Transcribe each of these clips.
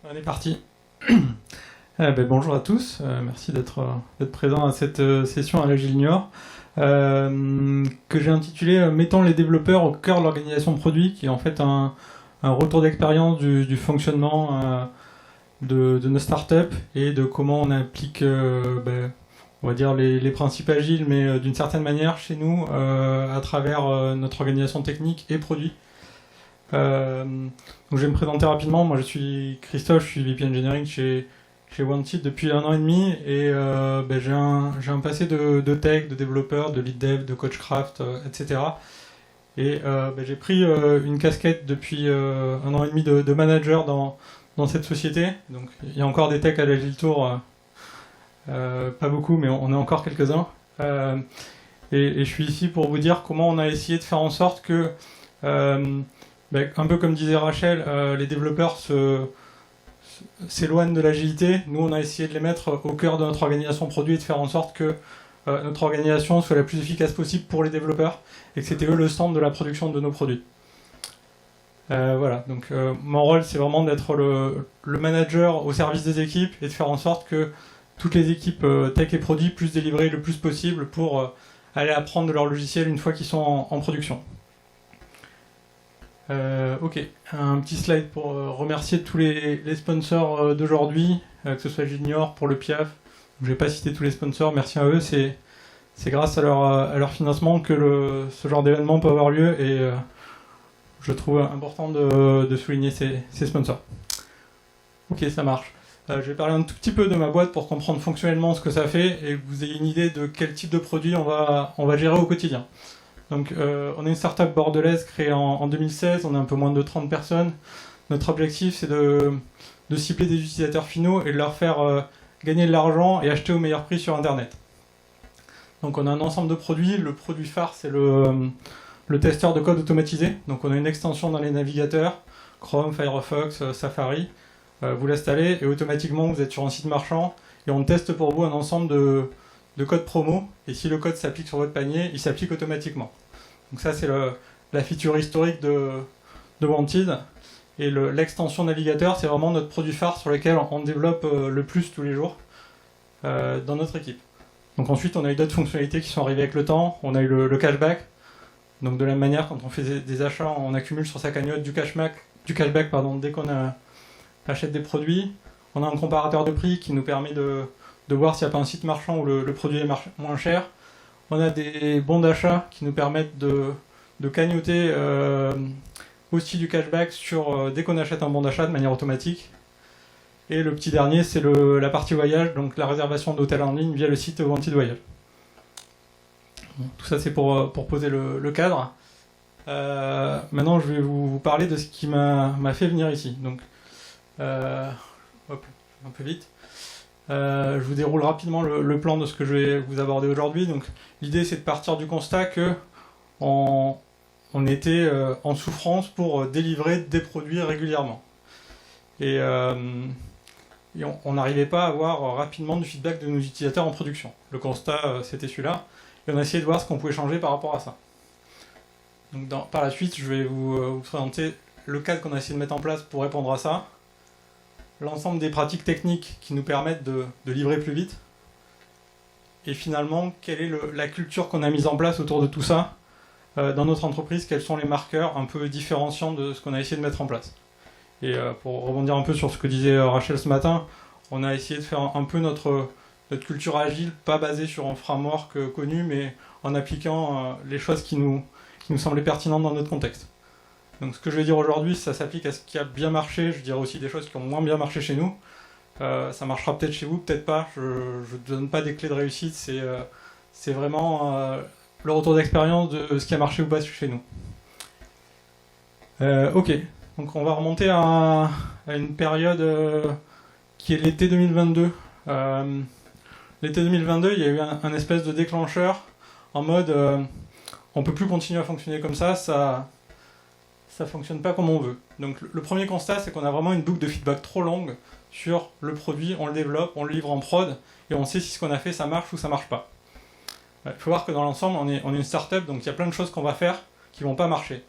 On est parti. Bonjour à tous, merci d'être présents à cette session à l'Agile Niort, que j'ai intitulée Mettons les développeurs au cœur de l'organisation de produits, qui est en fait un retour d'expérience du fonctionnement de nos startups et de comment on applique, on va dire, les principes agiles, mais d'une certaine manière chez nous, à travers notre organisation technique et produit. Donc je vais me présenter rapidement. Moi je suis Christophe, je suis VP Engineering chez Wanted depuis 1 an et demi et j'ai un passé de tech, de développeur, de lead dev, de coachcraft, etc. Et j'ai pris une casquette depuis 1 an et demi de manager dans cette société. Donc il y a encore des techs à l'Agile Tour, pas beaucoup, mais on est encore quelques-uns. Et je suis ici pour vous dire comment on a essayé de faire en sorte que un peu comme disait Rachel, les développeurs s'éloignent de l'agilité. Nous, on a essayé de les mettre au cœur de notre organisation produit et de faire en sorte que notre organisation soit la plus efficace possible pour les développeurs et que c'était eux le centre de la production de nos produits. Voilà, donc mon rôle, c'est vraiment d'être le manager au service des équipes et de faire en sorte que toutes les équipes tech et produits puissent délivrer le plus possible pour aller apprendre de leur logiciel une fois qu'ils sont en production. Ok, un petit slide pour remercier tous les sponsors d'aujourd'hui, que ce soit Junior pour le PIAF. Je ne vais pas citer tous les sponsors, merci à eux. C'est grâce à leur financement que ce genre d'événement peut avoir lieu et je trouve important de souligner ces sponsors. Ok, ça marche. Je vais parler un tout petit peu de ma boîte pour comprendre fonctionnellement ce que ça fait et que vous ayez une idée de quel type de produit on va gérer au quotidien. Donc, on est une startup bordelaise créée en 2016, on est un peu moins de 30 personnes. Notre objectif, c'est de cibler des utilisateurs finaux et de leur faire gagner de l'argent et acheter au meilleur prix sur Internet. Donc, on a un ensemble de produits. Le produit phare, c'est le testeur de code automatisé. Donc, on a une extension dans les navigateurs, Chrome, Firefox, Safari. Vous l'installez et automatiquement, vous êtes sur un site marchand et on teste pour vous un ensemble de code promo. Et si le code s'applique sur votre panier, il s'applique automatiquement. Donc ça, c'est la feature historique de Wanted. Et l'extension navigateur, c'est vraiment notre produit phare sur lequel on développe le plus tous les jours dans notre équipe. Donc ensuite, on a eu d'autres fonctionnalités qui sont arrivées avec le temps. On a eu le cashback. Donc de la même manière, quand on fait des achats, on accumule sur sa cagnotte du cashback dès qu'on achète des produits. On a un comparateur de prix qui nous permet de voir s'il n'y a pas un site marchand où le produit est moins cher. On a des bons d'achat qui nous permettent de cagnoter aussi du cashback dès qu'on achète un bon d'achat de manière automatique. Et le petit dernier, c'est la partie voyage, donc la réservation d'hôtel en ligne via le site Wanted Voyage. Bon, tout ça, c'est pour poser le cadre. Maintenant, je vais vous parler de ce qui m'a fait venir ici. Donc, un peu vite. Je vous déroule rapidement le plan de ce que je vais vous aborder aujourd'hui. Donc, l'idée, c'est de partir du constat que on était en souffrance pour délivrer des produits régulièrement. Et on n'arrivait pas à avoir rapidement du feedback de nos utilisateurs en production. Le constat, c'était celui-là. Et on a essayé de voir ce qu'on pouvait changer par rapport à ça. Donc, par la suite, je vais vous présenter le cadre qu'on a essayé de mettre en place pour répondre à ça. L'ensemble des pratiques techniques qui nous permettent de livrer plus vite. Et finalement, quelle est la culture qu'on a mise en place autour de tout ça dans notre entreprise, quels sont les marqueurs un peu différenciants de ce qu'on a essayé de mettre en place. Et pour rebondir un peu sur ce que disait Rachel ce matin, on a essayé de faire un peu notre culture agile, pas basée sur un framework connu, mais en appliquant les choses qui nous semblaient pertinentes dans notre contexte. Donc ce que je vais dire aujourd'hui, ça s'applique à ce qui a bien marché, je dirais aussi des choses qui ont moins bien marché chez nous. Ça marchera peut-être chez vous, peut-être pas, je ne donne pas des clés de réussite, c'est vraiment le retour d'expérience de ce qui a marché ou pas chez nous. Ok, donc on va remonter à une période qui est l'été 2022. L'été 2022, il y a eu un espèce de déclencheur en mode on peut plus continuer à fonctionner comme ça fonctionne pas comme on veut. Donc le premier constat, c'est qu'on a vraiment une boucle de feedback trop longue sur le produit, on le développe, on le livre en prod, et on sait si ce qu'on a fait, ça marche ou ça marche pas. Il faut voir que dans l'ensemble, on est une startup, donc il y a plein de choses qu'on va faire qui vont pas marcher.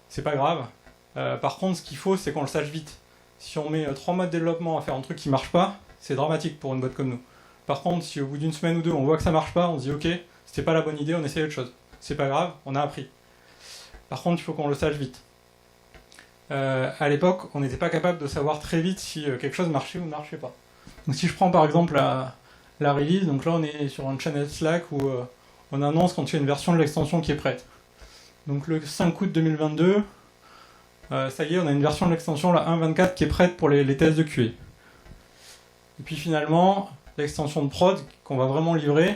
C'est pas grave. Par contre, ce qu'il faut, c'est qu'on le sache vite. Si on met 3 mois de développement à faire un truc qui marche pas, c'est dramatique pour une boîte comme nous. Par contre, si au bout d'une semaine ou deux, on voit que ça marche pas, on se dit ok, c'était pas la bonne idée, on essaye autre chose. C'est pas grave, on a appris. Par contre, il faut qu'on le sache vite. À l'époque, on n'était pas capable de savoir très vite si quelque chose marchait ou ne marchait pas. Donc si je prends par exemple la release, donc là on est sur un channel Slack où on annonce quand il y a une version de l'extension qui est prête. Donc le 5 août 2022, ça y est, on a une version de l'extension, la 1.24, qui est prête pour les tests de QA. Et puis finalement, l'extension de prod qu'on va vraiment livrer,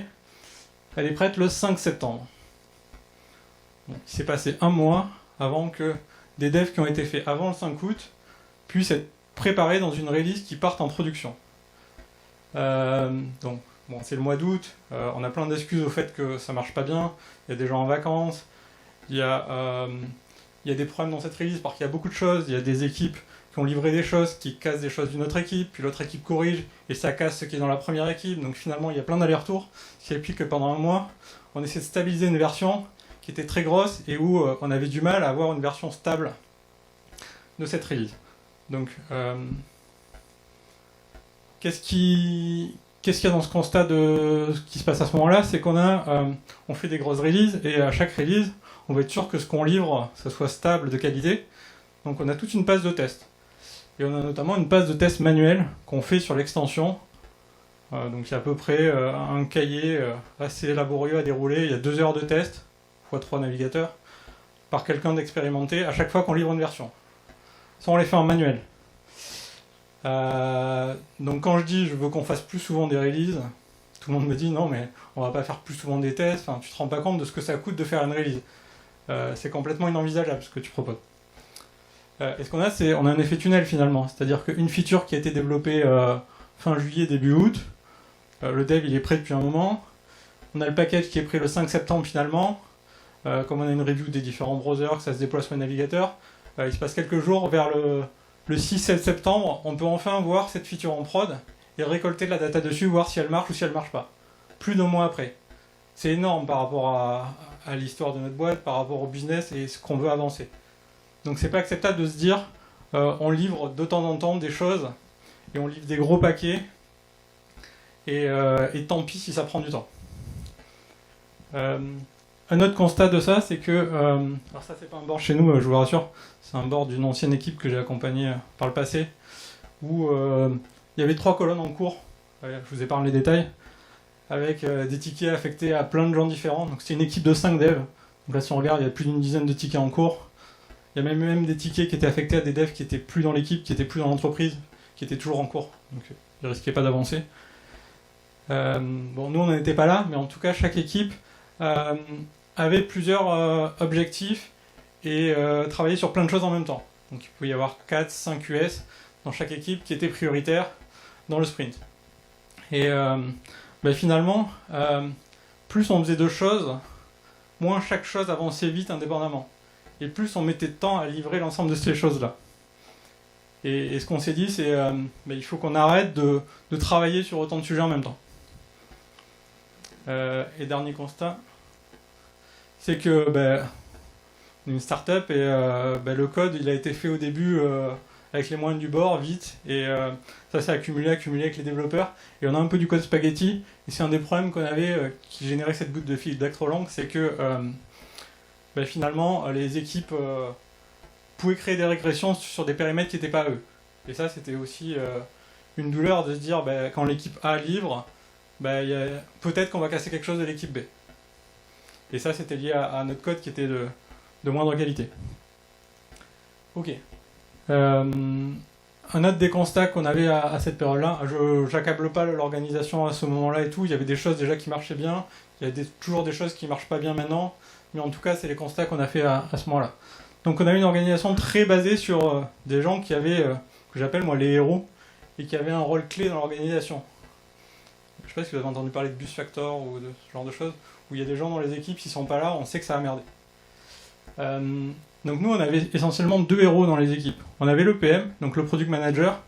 elle est prête le 5 septembre. Donc, il s'est passé un mois avant que des devs qui ont été faits avant le 5 août puissent être préparés dans une release qui parte en production. Donc, bon, c'est le mois d'août, on a plein d'excuses au fait que ça marche pas bien, il y a des gens en vacances, il y a des problèmes dans cette release parce qu'il y a beaucoup de choses, il y a des équipes qui ont livré des choses, qui cassent des choses d'une autre équipe, puis l'autre équipe corrige, et ça casse ce qui est dans la première équipe, donc finalement il y a plein d'allers-retours, ce qui implique que pendant un mois, on essaie de stabiliser une version qui était très grosse et où on avait du mal à avoir une version stable de cette release. Donc, qu'est-ce qu'il y a dans ce constat de ce qui se passe à ce moment-là? C'est on fait des grosses releases, et à chaque release, on va être sûr que ce qu'on livre, ça soit stable, de qualité. Donc on a toute une passe de test. Et on a notamment une passe de test manuelle qu'on fait sur l'extension. Donc il y a à peu près un cahier assez laborieux à dérouler. Il y a 2 heures de test, x 3 navigateurs, par quelqu'un d'expérimenté, à chaque fois qu'on livre une version. Ça, on les fait en manuel. Donc quand je dis je veux qu'on fasse plus souvent des releases, tout le monde me dit non mais on va pas faire plus souvent des tests, enfin, tu te rends pas compte de ce que ça coûte de faire une release. C'est complètement inenvisageable ce que tu proposes. Et ce qu'on a, on a un effet tunnel finalement, c'est-à-dire qu'une feature qui a été développée fin juillet, début août, le dev il est prêt depuis un moment, on a le package qui est prêt le 5 septembre finalement, comme on a une review des différents browsers, que ça se déploie sur le navigateur, il se passe quelques jours, vers le 6-7 septembre, on peut enfin voir cette feature en prod et récolter de la data dessus, voir si elle marche ou si elle marche pas. Plus d'un mois après. C'est énorme par rapport à l'histoire de notre boîte, par rapport au business et ce qu'on veut avancer. Donc c'est pas acceptable de se dire on livre de temps en temps des choses et on livre des gros paquets et tant pis si ça prend du temps. Un autre constat de ça, c'est que alors ça c'est pas un board chez nous, je vous rassure, c'est un board d'une ancienne équipe que j'ai accompagnée par le passé où il y avait 3 colonnes en cours, je vous épargne les détails, avec des tickets affectés à plein de gens différents. Donc c'était une équipe de 5 devs. Donc là si on regarde, il y a plus d'une dizaine de tickets en cours. Il y a même des tickets qui étaient affectés à des devs qui étaient plus dans l'équipe, qui étaient plus dans l'entreprise, qui étaient toujours en cours. Donc ils risquaient pas d'avancer. Bon, nous on n'en était pas là, mais en tout cas chaque équipe avait plusieurs objectifs et travaillait sur plein de choses en même temps. Donc il pouvait y avoir 4, 5 US dans chaque équipe qui étaient prioritaires dans le sprint. Et finalement, plus on faisait de choses, moins chaque chose avançait vite indépendamment. Et plus on mettait de temps à livrer l'ensemble de ces choses-là. Et ce qu'on s'est dit, c'est il faut qu'on arrête de travailler sur autant de sujets en même temps. Et dernier constat, c'est que une start-up et le code il a été fait au début avec les moyens du bord, vite, et ça s'est accumulé avec les développeurs, et on a un peu du code spaghetti, et c'est un des problèmes qu'on avait qui générait cette goutte de feedback trop longue, c'est que finalement les équipes pouvaient créer des régressions sur des périmètres qui n'étaient pas eux. Et ça c'était aussi une douleur de se dire quand l'équipe A livre, peut-être qu'on va casser quelque chose de l'équipe B. Et ça c'était lié à notre code qui était de moindre qualité. Ok. Un autre des constats qu'on avait à cette période-là, je n'accable pas l'organisation à ce moment-là et tout, il y avait des choses déjà qui marchaient bien, il y a toujours des choses qui ne marchent pas bien maintenant, mais en tout cas c'est les constats qu'on a fait à ce moment-là. Donc on a eu une organisation très basée sur des gens qui avaient, que j'appelle moi les héros, et qui avaient un rôle clé dans l'organisation. Je ne sais pas si vous avez entendu parler de Bus Factor ou de ce genre de choses, où il y a des gens dans les équipes, s'ils ne sont pas là, on sait que ça a merdé. Donc nous on avait essentiellement 2 héros dans les équipes. On avait le PM, donc le Product Manager.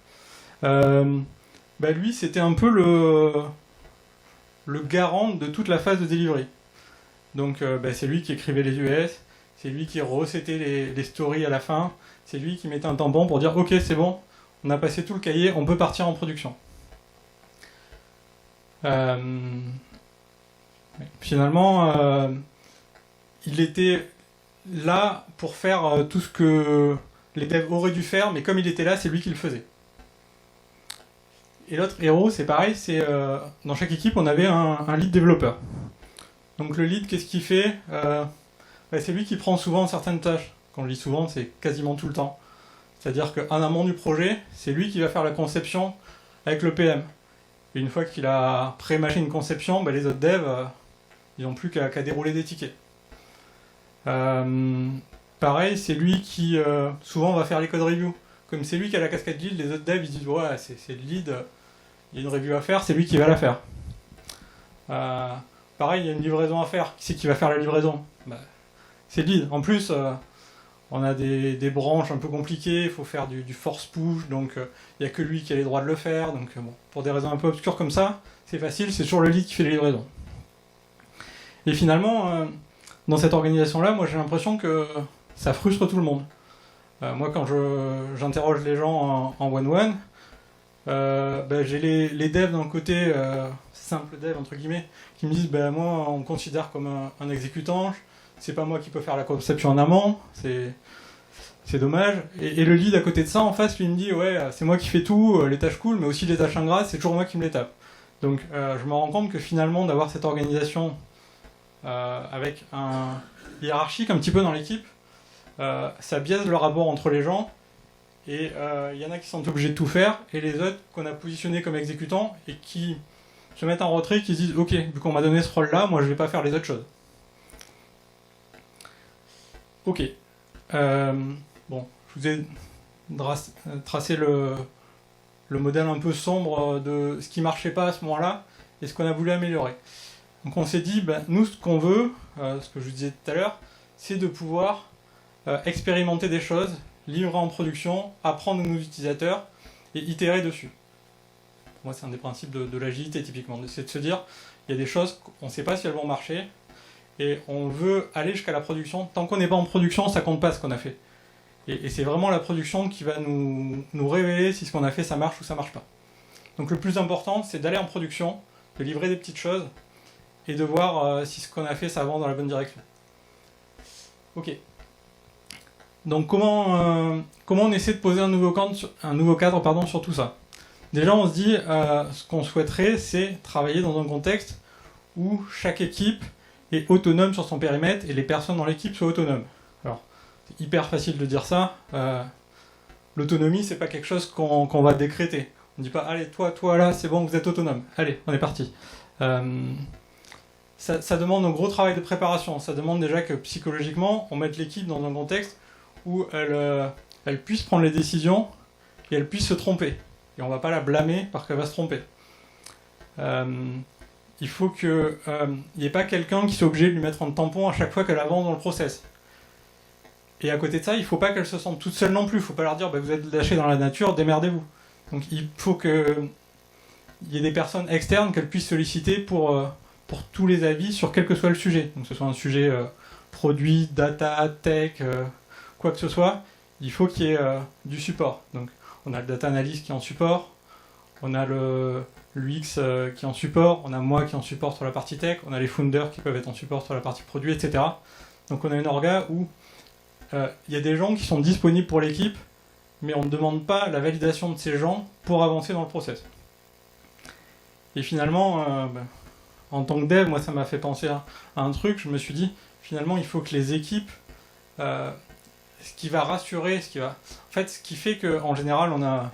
Lui c'était un peu le garant de toute la phase de delivery. Donc c'est lui qui écrivait les US, c'est lui qui resetait les stories à la fin, c'est lui qui mettait un tampon pour dire ok c'est bon, on a passé tout le cahier, on peut partir en production. Finalement, il était là pour faire tout ce que les devs auraient dû faire, mais comme il était là, c'est lui qui le faisait. Et l'autre héros, c'est pareil, dans chaque équipe, on avait un lead développeur. Donc le lead, qu'est-ce qu'il fait? C'est lui qui prend souvent certaines tâches. Quand je dis souvent, c'est quasiment tout le temps. C'est-à-dire qu'en amont du projet, c'est lui qui va faire la conception avec le PM. Et une fois qu'il a pré-mâché une conception, les autres devs, ils n'ont plus qu'à dérouler des tickets. Pareil, c'est lui qui souvent va faire les code review. Comme c'est lui qui a la casquette lead, les autres devs ils disent ouais, c'est le lead, il y a une review à faire, c'est lui qui va la faire. Pareil, il y a une livraison à faire, qui c'est qui va faire la livraison? C'est le lead. En plus, on a des branches un peu compliquées, il faut faire du force push, donc il n'y a que lui qui a les droits de le faire. Donc pour des raisons un peu obscures comme ça, c'est facile, c'est toujours le lead qui fait les livraisons. Et finalement, dans cette organisation-là, moi j'ai l'impression que ça frustre tout le monde. Moi quand j'interroge les gens en one-one, j'ai les devs d'un côté, simple dev entre guillemets, qui me disent moi on me considère comme un exécutant, c'est pas moi qui peux faire la conception en amont, c'est dommage. Et le lead à côté de ça, en face, lui me dit ouais, c'est moi qui fais tout, les tâches cool, mais aussi les tâches ingrates, c'est toujours moi qui me les tape. Donc je me rends compte que finalement d'avoir cette organisation avec un hiérarchique un petit peu dans l'équipe, ça biaise le rapport entre les gens, et il y en a qui sont obligés de tout faire, et les autres qu'on a positionnés comme exécutants et qui se mettent en retrait, qui se disent ok, vu qu'on m'a donné ce rôle-là, moi je vais pas faire les autres choses. Ok. Bon, je vous ai tracé le modèle un peu sombre de ce qui marchait pas à ce moment-là et ce qu'on a voulu améliorer. Donc on s'est dit, nous ce qu'on veut, ce que je vous disais tout à l'heure, c'est de pouvoir expérimenter des choses, livrer en production, apprendre de nos utilisateurs et itérer dessus. Pour moi c'est un des principes de l'agilité typiquement, c'est de se dire, il y a des choses qu'on ne sait pas si elles vont marcher, et on veut aller jusqu'à la production. Tant qu'on n'est pas en production, ça compte pas ce qu'on a fait. Et c'est vraiment la production qui va nous révéler si ce qu'on a fait ça marche ou ça marche pas. Donc le plus important, c'est d'aller en production, de livrer des petites choses, et de voir si ce qu'on a fait ça avance dans la bonne direction. Ok. Donc comment on essaie de poser un nouveau cadre sur tout ça? Déjà on se dit, ce qu'on souhaiterait, c'est travailler dans un contexte où chaque équipe est autonome sur son périmètre et les personnes dans l'équipe soient autonomes. Alors, c'est hyper facile de dire ça. L'autonomie, c'est pas quelque chose qu'on va décréter. On dit pas, allez, toi là, c'est bon, vous êtes autonome. Allez, on est parti. Ça demande un gros travail de préparation. Ça demande déjà que psychologiquement, on mette l'équipe dans un contexte où elle puisse prendre les décisions et elle puisse se tromper. Et on va pas la blâmer parce qu'elle va se tromper. Il faut qu'il n'y ait pas quelqu'un qui soit obligé de lui mettre un tampon à chaque fois qu'elle avance dans le process. Et à côté de ça, il ne faut pas qu'elle se sente toute seule non plus. Il ne faut pas leur dire vous êtes lâchés dans la nature, démerdez-vous. Donc il faut qu'il y ait des personnes externes qu'elle puisse solliciter pour tous les avis sur quel que soit le sujet. Donc que ce soit un sujet produit, data, tech, quoi que ce soit, il faut qu'il y ait du support. Donc on a le data analyst qui est en support, on a l'UX qui est en support, on a moi qui est en support sur la partie tech, on a les founders qui peuvent être en support sur la partie produit, etc. Donc on a une orga où il y a des gens qui sont disponibles pour l'équipe, mais on ne demande pas la validation de ces gens pour avancer dans le process. Et finalement, en tant que dev, moi ça m'a fait penser à un truc, je me suis dit, finalement il faut que les équipes, ce qui va rassurer, en fait ce qui fait qu'en général on a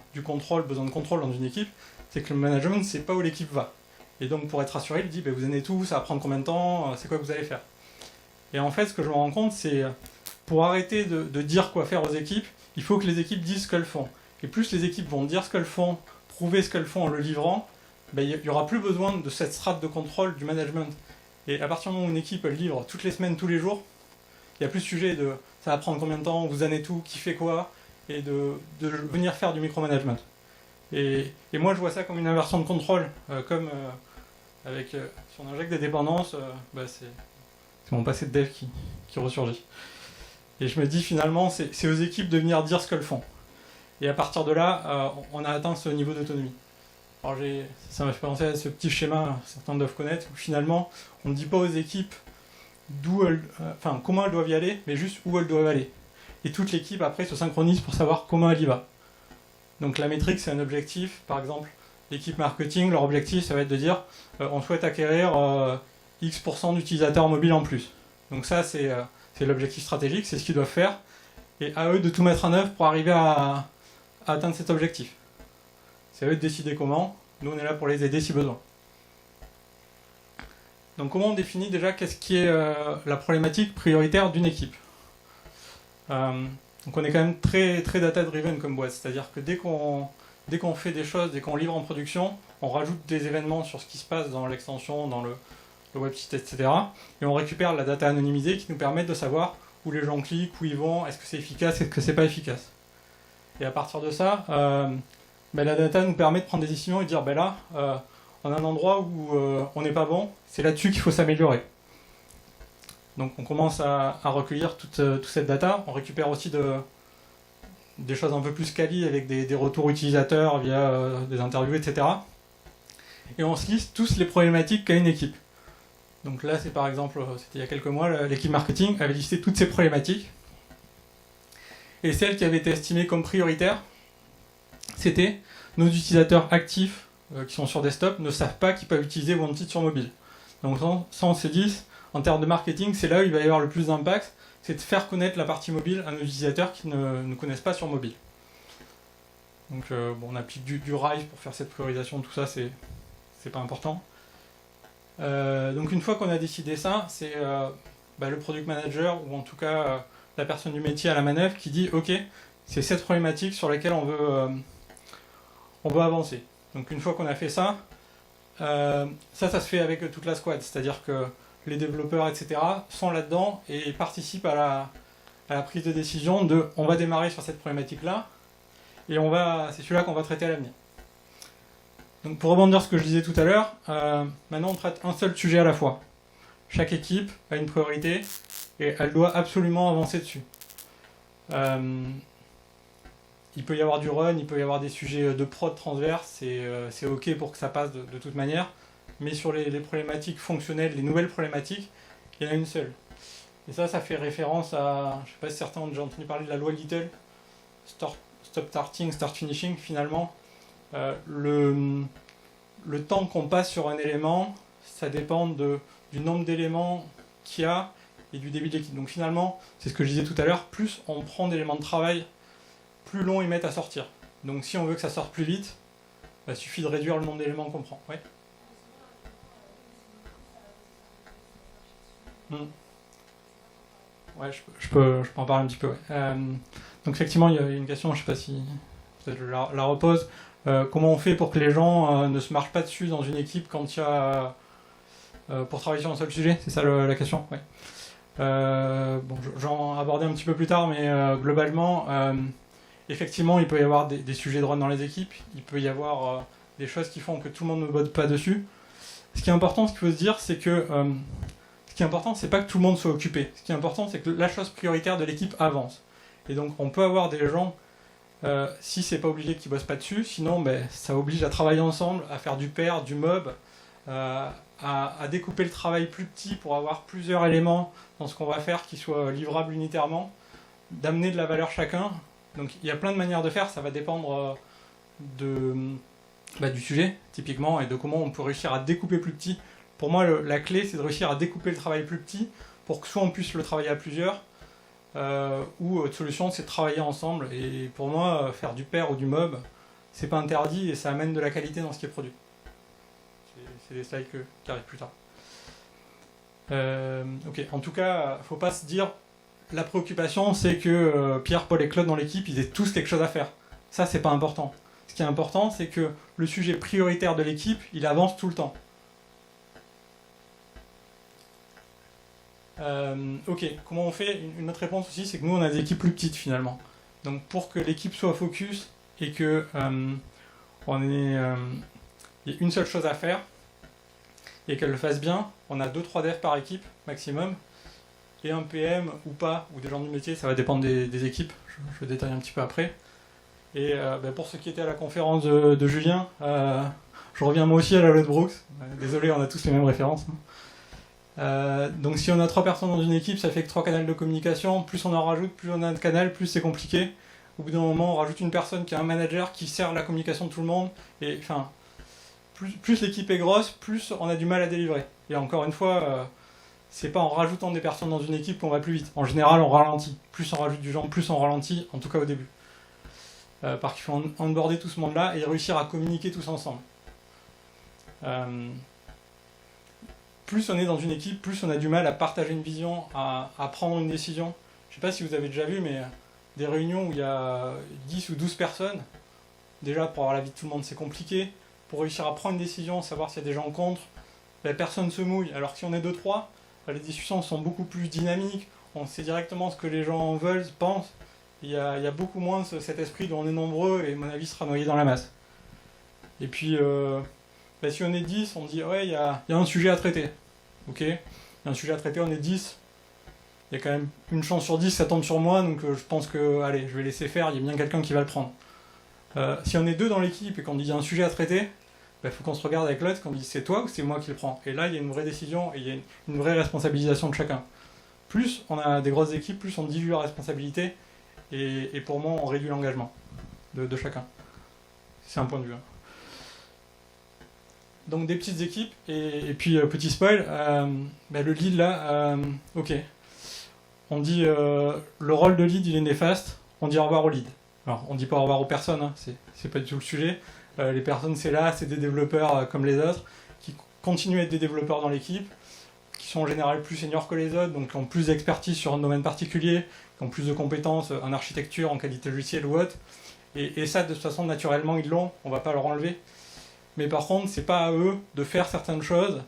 besoin de contrôle dans une équipe, c'est que le management ne sait pas où l'équipe va. Et donc pour être rassuré, il dit vous en êtes où, ça va prendre combien de temps, c'est quoi que vous allez faire. Et en fait ce que je me rends compte, c'est pour arrêter de dire quoi faire aux équipes, il faut que les équipes disent ce qu'elles font. Et plus les équipes vont dire ce qu'elles font, prouver ce qu'elles font en le livrant, il n'y aura plus besoin de cette strate de contrôle du management. Et à partir du moment où une équipe elle livre toutes les semaines, tous les jours, il n'y a plus de sujet de ça va prendre combien de temps, vous en êtes où, qui fait quoi, et de venir faire du micromanagement. Et moi je vois ça comme une inversion de contrôle, comme si on injecte des dépendances, c'est mon passé de dev qui ressurgit. Et je me dis finalement c'est aux équipes de venir dire ce qu'elles font. Et à partir de là, on a atteint ce niveau d'autonomie. Alors ça m'a fait penser à ce petit schéma, certains doivent connaître, où finalement, on ne dit pas aux équipes comment elles doivent y aller, mais juste où elles doivent aller. Et toute l'équipe, après, se synchronise pour savoir comment elle y va. Donc la métrique, c'est un objectif. Par exemple, l'équipe marketing, leur objectif, ça va être de dire on souhaite acquérir X% d'utilisateurs mobiles en plus. Donc ça, c'est l'objectif stratégique, c'est ce qu'ils doivent faire. Et à eux de tout mettre en œuvre pour arriver à atteindre cet objectif. C'est à eux de décider comment. Nous, on est là pour les aider si besoin. Donc comment on définit déjà qu'est-ce qui est la problématique prioritaire d'une équipe. Donc on est quand même très, très data-driven comme boîte. C'est-à-dire que dès qu'on fait des choses, dès qu'on livre en production, on rajoute des événements sur ce qui se passe dans l'extension, dans le website, etc. Et on récupère la data anonymisée qui nous permet de savoir où les gens cliquent, où ils vont, est-ce que c'est efficace, est-ce que c'est pas efficace. Et à partir de ça, la data nous permet de prendre des décisions et de dire là, on a un endroit où on n'est pas bon, c'est là-dessus qu'il faut s'améliorer. Donc on commence à recueillir toute cette data, on récupère aussi des choses un peu plus quali avec des retours utilisateurs via des interviews, etc. Et on se liste tous les problématiques qu'a une équipe. Donc là, c'est par exemple, c'était il y a quelques mois, l'équipe marketing avait listé toutes ces problématiques. Et celles qui avaient été estimées comme prioritaires, c'était nos utilisateurs actifs qui sont sur desktop ne savent pas qu'ils peuvent utiliser Wanted sur mobile. Donc ça, on s'est dit, en termes de marketing, c'est là où il va y avoir le plus d'impact, c'est de faire connaître la partie mobile à nos utilisateurs qui ne connaissent pas sur mobile. Donc on applique du Rise pour faire cette priorisation, tout ça, c'est pas important. Donc une fois qu'on a décidé ça, c'est le product manager ou en tout cas la personne du métier à la manœuvre qui dit ok, c'est cette problématique sur laquelle on veut avancer. Donc une fois qu'on a fait ça, ça se fait avec toute la squad, c'est-à-dire que les développeurs, etc. sont là-dedans et participent à la prise de décision de on va démarrer sur cette problématique-là et c'est celui-là qu'on va traiter à l'avenir. Donc pour rebondir sur ce que je disais tout à l'heure, maintenant on traite un seul sujet à la fois. Chaque équipe a une priorité et elle doit absolument avancer dessus. Il peut y avoir du run, il peut y avoir des sujets de prod transverses, c'est ok pour que ça passe de toute manière, mais sur les problématiques fonctionnelles, les nouvelles problématiques, il y en a une seule. Et ça fait référence à, je ne sais pas si certains ont déjà entendu parler de la loi Little, stop starting, start finishing, finalement. Le temps qu'on passe sur un élément, ça dépend du nombre d'éléments qu'il y a et du début de l'équipe. Donc finalement, c'est ce que je disais tout à l'heure, plus on prend d'éléments de travail, plus long ils mettent à sortir. Donc si on veut que ça sorte plus vite, il suffit de réduire le nombre d'éléments qu'on prend. Ouais. Ouais, je peux en parler un petit peu. Ouais. Donc effectivement, il y a une question, je ne sais pas si peut-être je la repose. Comment on fait pour que les gens ne se marchent pas dessus dans une équipe quand il y a pour travailler sur un seul sujet? C'est ça la question. Ouais. J'en aborder un petit peu plus tard, mais globalement, effectivement, il peut y avoir des sujets de run dans les équipes. Il peut y avoir des choses qui font que tout le monde ne botte pas dessus. Ce qui est important, ce qu'il faut se dire, c'est que ce qui est important, c'est pas que tout le monde soit occupé. Ce qui est important, c'est que la chose prioritaire de l'équipe avance. Et donc, on peut avoir des gens, si c'est pas obligé qu'ils bossent pas dessus, sinon, ça oblige à travailler ensemble, à faire du pair, du mob, à découper le travail plus petit pour avoir plusieurs éléments dans ce qu'on va faire qui soient livrables unitairement, d'amener de la valeur chacun. Donc, il y a plein de manières de faire, ça va dépendre du sujet, typiquement, et de comment on peut réussir à découper plus petit. Pour moi, la clé, c'est de réussir à découper le travail plus petit pour que soit on puisse le travailler à plusieurs, ou autre solution, c'est de travailler ensemble. Et pour moi, faire du pair ou du mob, c'est pas interdit et ça amène de la qualité dans ce qui est produit. C'est des slides qui arrivent plus tard. Ok, en tout cas, faut pas se dire la préoccupation, c'est que Pierre, Paul et Claude dans l'équipe, ils aient tous quelque chose à faire. Ça, c'est pas important. Ce qui est important, c'est que le sujet prioritaire de l'équipe, il avance tout le temps. Ok, comment on fait? Une autre réponse aussi, c'est que nous on a des équipes plus petites finalement. Donc pour que l'équipe soit focus et que il y ait une seule chose à faire et qu'elle le fasse bien, on a 2-3 devs par équipe maximum et un PM ou pas, ou des gens du métier, ça va dépendre des équipes, je détaille un petit peu après. Et pour ceux qui étaient à la conférence de Julien, je reviens moi aussi à la loi de Brooks. Désolé, on a tous les mêmes références. Donc si on a 3 personnes dans une équipe, ça fait que 3 canaux de communication. Plus on en rajoute, plus on a de canaux, plus c'est compliqué. Au bout d'un moment, on rajoute une personne qui est un manager qui sert la communication de tout le monde. Et enfin, plus l'équipe est grosse, plus on a du mal à délivrer. Et encore une fois, c'est pas en rajoutant des personnes dans une équipe qu'on va plus vite. En général, on ralentit. Plus on rajoute du genre, plus on ralentit, en tout cas au début. Parce qu'il faut onboarder tout ce monde-là et réussir à communiquer tous ensemble. Plus on est dans une équipe, plus on a du mal à partager une vision, à prendre une décision. Je sais pas si vous avez déjà vu, mais des réunions où il y a 10 ou 12 personnes, déjà pour avoir l'avis de tout le monde c'est compliqué. Pour réussir à prendre une décision, savoir s'il y a des gens contre, personne ne se mouille. Alors que si on est 2-3, les discussions sont beaucoup plus dynamiques, on sait directement ce que les gens veulent, pensent. Il y a beaucoup moins cet esprit dont on est nombreux et mon avis sera noyé dans la masse. Et puis, si on est 10, on dit ouais, il y a un sujet à traiter. Ok, il y a un sujet à traiter, on est 10. Il y a quand même une chance sur 10, ça tombe sur moi, donc je pense que, allez, je vais laisser faire, il y a bien quelqu'un qui va le prendre. Si on est 2 dans l'équipe et qu'on dit il y a un sujet à traiter, faut qu'on se regarde avec l'autre, qu'on dit c'est toi ou c'est moi qui le prends. Et là, il y a une vraie décision et il y a une vraie responsabilisation de chacun. Plus on a des grosses équipes, plus on dilue la responsabilité et pour moi, on réduit l'engagement de chacun. C'est un point de vue. Donc des petites équipes et puis petit spoil, le lead là, ok. On dit le rôle de lead il est néfaste, on dit au revoir au lead. Alors on dit pas au revoir aux personnes, hein, c'est pas du tout le sujet. Les personnes c'est là, c'est des développeurs comme les autres, qui continuent à être des développeurs dans l'équipe, qui sont en général plus seniors que les autres, donc qui ont plus d'expertise sur un domaine particulier, qui ont plus de compétences en architecture, en qualité logicielle ou autre. Et ça de toute façon naturellement ils l'ont, on va pas leur enlever. Mais par contre, c'est pas à eux de faire certaines choses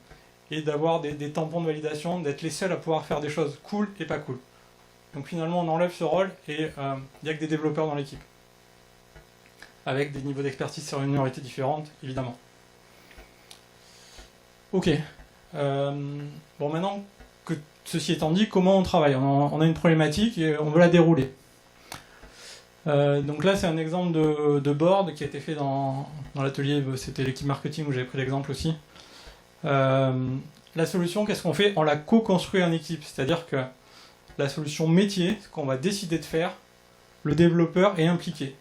et d'avoir des tampons de validation, d'être les seuls à pouvoir faire des choses cool et pas cool. Donc finalement, on enlève ce rôle et il n'y a que des développeurs dans l'équipe. Avec des niveaux d'expertise sur une minorité différente, évidemment. Ok. Maintenant que ceci étant dit, comment on travaille ? On a une problématique et on veut la dérouler. Donc là c'est un exemple de board qui a été fait dans l'atelier, c'était l'équipe marketing où j'avais pris l'exemple aussi. La solution, qu'est-ce qu'on fait ? On la co-construit en équipe, c'est-à-dire que la solution métier, ce qu'on va décider de faire, le développeur est impliqué.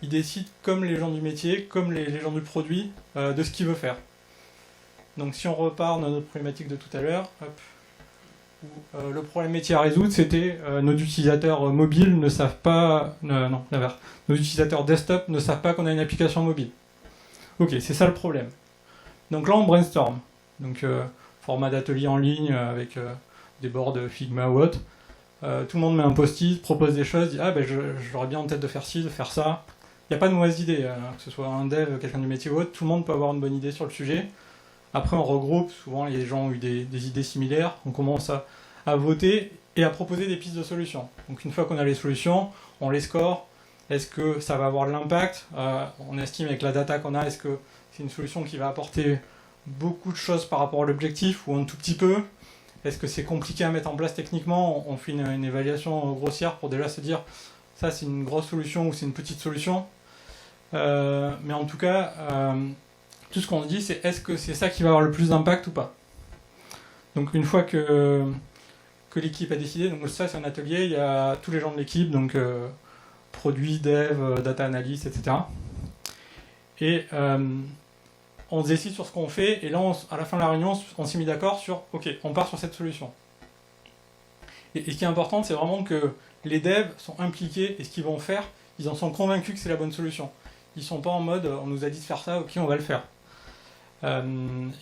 Il décide comme les gens du métier, comme les gens du produit, de ce qu'il veut faire. Donc si on repart dans notre problématique de tout à l'heure, le problème métier à résoudre, c'était nos utilisateurs mobiles ne savent pas... non, l'inverse. Nos utilisateurs desktop ne savent pas qu'on a une application mobile. Ok, c'est ça le problème. Donc là, on brainstorm. Donc, format d'atelier en ligne avec des boards Figma ou autre. Tout le monde met un post-it, propose des choses, dit j'aurais bien en tête de faire ci, de faire ça. Il n'y a pas de mauvaise idée, que ce soit un dev, quelqu'un du métier ou autre, tout le monde peut avoir une bonne idée sur le sujet. Après, on regroupe, souvent les gens ont eu des idées similaires, on commence à voter et à proposer des pistes de solutions. Donc une fois qu'on a les solutions, on les score. Est-ce que ça va avoir de l'impact ? On estime avec la data qu'on a, est-ce que c'est une solution qui va apporter beaucoup de choses par rapport à l'objectif ou un tout petit peu ? Est-ce que c'est compliqué à mettre en place techniquement ? On fait une évaluation grossière pour déjà se dire ça c'est une grosse solution ou c'est une petite solution. Mais en tout cas, tout ce qu'on se dit c'est est-ce que c'est ça qui va avoir le plus d'impact ou pas ? Donc une fois que l'équipe a décidé, donc ça c'est un atelier, il y a tous les gens de l'équipe, donc produit, dev, data analyst, etc. Et on se décide sur ce qu'on fait, et là à la fin de la réunion, on s'est mis d'accord sur ok, on part sur cette solution. Et ce qui est important, c'est vraiment que les devs sont impliqués et ce qu'ils vont faire, ils en sont convaincus que c'est la bonne solution. Ils sont pas en mode on nous a dit de faire ça, ok on va le faire.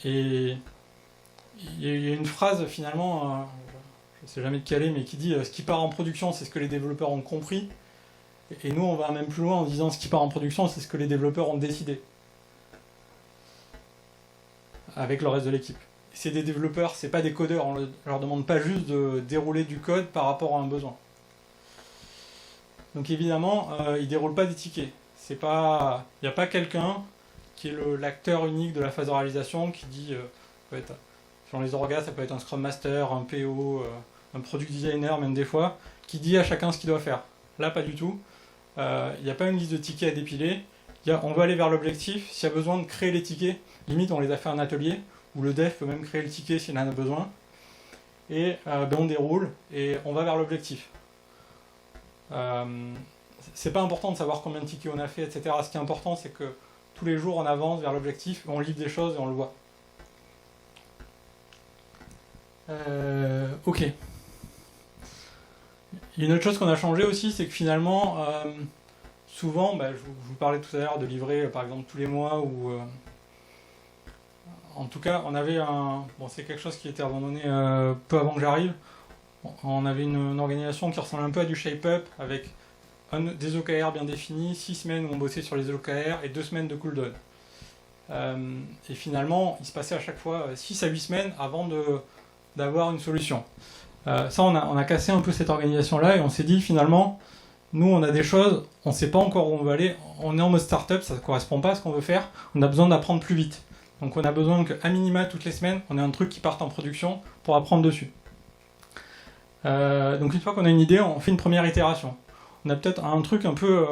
Et il y a une phrase finalement, je ne sais jamais de quelle est, mais qui dit ce qui part en production c'est ce que les développeurs ont compris. Et nous on va même plus loin en disant ce qui part en production c'est ce que les développeurs ont décidé. Avec le reste de l'équipe. C'est des développeurs, c'est pas des codeurs, on leur demande pas juste de dérouler du code par rapport à un besoin. Donc évidemment, ils déroulent pas des tickets. Il n'y a pas quelqu'un qui est l'acteur unique de la phase de réalisation qui dit, selon les orgas, ça peut être un Scrum Master, un PO, un Product Designer même des fois, qui dit à chacun ce qu'il doit faire. Là, pas du tout. il n'y a pas une liste de tickets à dépiler. On veut aller vers l'objectif. S'il y a besoin de créer les tickets, limite on les a fait en atelier, où le dev peut même créer le ticket s'il en a besoin. Et on déroule et on va vers l'objectif. C'est pas important de savoir combien de tickets on a fait, etc. Ce qui est important, c'est que tous les jours on avance vers l'objectif, on livre des choses et on le voit. Ok. Il y a une autre chose qu'on a changé aussi, c'est que finalement, souvent, je vous parlais tout à l'heure de livrer par exemple tous les mois, ou en tout cas, on avait c'est quelque chose qui était abandonné peu avant que j'arrive. On avait une organisation qui ressemblait un peu à du shape-up, avec des OKR bien définis, 6 semaines où on bossait sur les OKR et 2 semaines de cooldown. Et finalement, il se passait à chaque fois 6 à 8 semaines avant d'avoir une solution. Ça, on a cassé un peu cette organisation-là et on s'est dit finalement, nous on a des choses, on ne sait pas encore où on va aller, on est en mode start-up, ça ne correspond pas à ce qu'on veut faire, on a besoin d'apprendre plus vite. Donc on a besoin qu'à minima toutes les semaines, on ait un truc qui parte en production pour apprendre dessus. Donc une fois qu'on a une idée, on fait une première itération. On a peut-être un truc un peu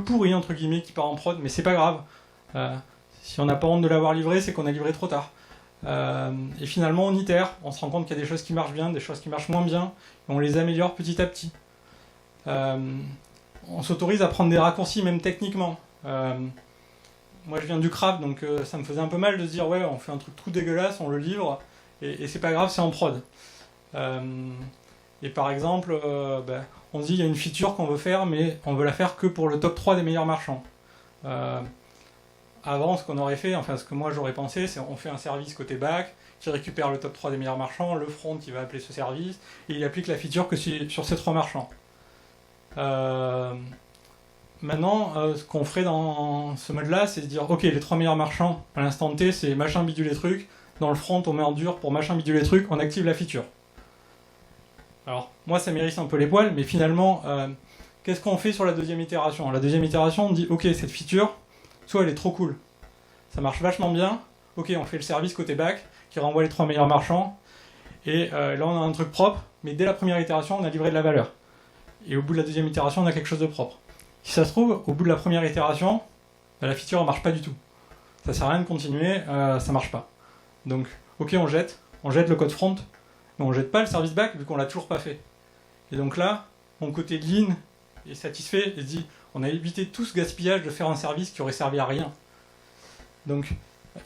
pourri entre guillemets qui part en prod, mais c'est pas grave. Si on n'a pas honte de l'avoir livré, c'est qu'on a livré trop tard. Et finalement on itère, on se rend compte qu'il y a des choses qui marchent bien, des choses qui marchent moins bien, et on les améliore petit à petit. On s'autorise à prendre des raccourcis même techniquement. Moi je viens du craft, donc ça me faisait un peu mal de se dire ouais on fait un truc tout dégueulasse, on le livre, et c'est pas grave, c'est en prod. Et par exemple, on se dit il y a une feature qu'on veut faire, mais on veut la faire que pour le top 3 des meilleurs marchands. Avant, ce qu'on aurait fait, enfin ce que moi j'aurais pensé, c'est on fait un service côté back qui récupère le top 3 des meilleurs marchands, le front qui va appeler ce service, et il applique la feature que sur ces 3 marchands. Maintenant, ce qu'on ferait dans ce mode-là, c'est de dire ok, les 3 meilleurs marchands, à l'instant T, c'est machin bidule les trucs, dans le front on met en dur pour machin bidule les trucs, on active la feature. Alors, moi ça m'érisse un peu les poils, mais finalement, qu'est-ce qu'on fait sur la deuxième itération ? La deuxième itération, on dit ok, cette feature, soit elle est trop cool, ça marche vachement bien, ok, on fait le service côté back, qui renvoie les 3 meilleurs marchands, et là on a un truc propre, mais dès la première itération, on a livré de la valeur. Et au bout de la deuxième itération, on a quelque chose de propre. Si ça se trouve, au bout de la première itération, la feature ne marche pas du tout. Ça sert à rien de continuer, ça marche pas. Donc, ok, on jette le code front, mais on jette pas le service back vu qu'on l'a toujours pas fait. Et donc là, mon côté lean est satisfait et se dit, on a évité tout ce gaspillage de faire un service qui aurait servi à rien. Donc,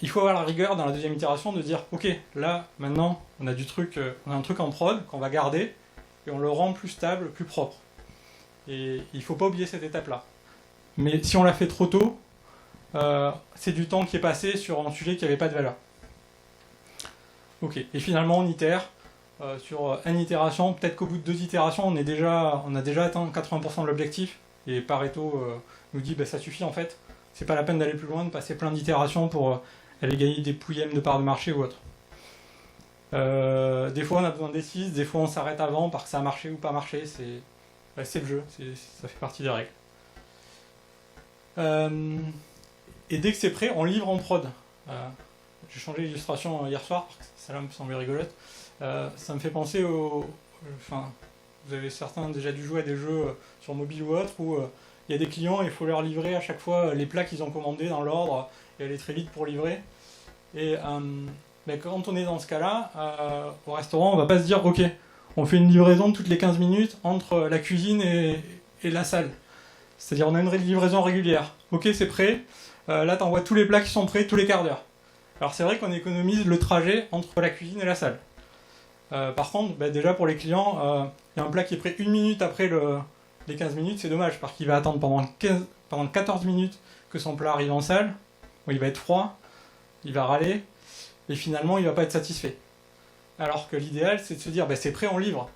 il faut avoir la rigueur dans la deuxième itération de dire, ok, là, maintenant, on a un truc en prod qu'on va garder et on le rend plus stable, plus propre. Et il faut pas oublier cette étape-là. Mais si on l'a fait trop tôt, c'est du temps qui est passé sur un sujet qui n'avait pas de valeur. Ok, et finalement on itère. Sur une itération, peut-être qu'au bout de 2 itérations, on a déjà atteint 80% de l'objectif. Et Pareto nous dit ça suffit en fait. C'est pas la peine d'aller plus loin, de passer plein d'itérations pour aller gagner des pouillèmes de parts de marché ou autre. Des fois on a besoin des 6, des fois on s'arrête avant parce que ça a marché ou pas marché. C'est le jeu, ça fait partie des règles. Et dès que c'est prêt, on livre en prod. J'ai changé l'illustration hier soir, parce que celle-là me semblait rigolote. Ça me fait penser vous avez certains déjà dû jouer à des jeux sur mobile ou autre, où il y a des clients et il faut leur livrer à chaque fois les plats qu'ils ont commandés dans l'ordre, et aller très vite pour livrer. Et quand on est dans ce cas-là, au restaurant, on va pas se dire ok, on fait une livraison toutes les 15 minutes entre la cuisine et la salle. C'est-à-dire on a une livraison régulière. Ok, c'est prêt. Là, t'envoies tous les plats qui sont prêts tous les quarts d'heure. Alors c'est vrai qu'on économise le trajet entre la cuisine et la salle. Par contre, déjà pour les clients, il y a un plat qui est prêt 1 minute après les 15 minutes, c'est dommage, parce qu'il va attendre pendant 14 minutes que son plat arrive en salle. Bon, il va être froid, il va râler, et finalement il va pas être satisfait. Alors que l'idéal, c'est de se dire, c'est prêt, on livre.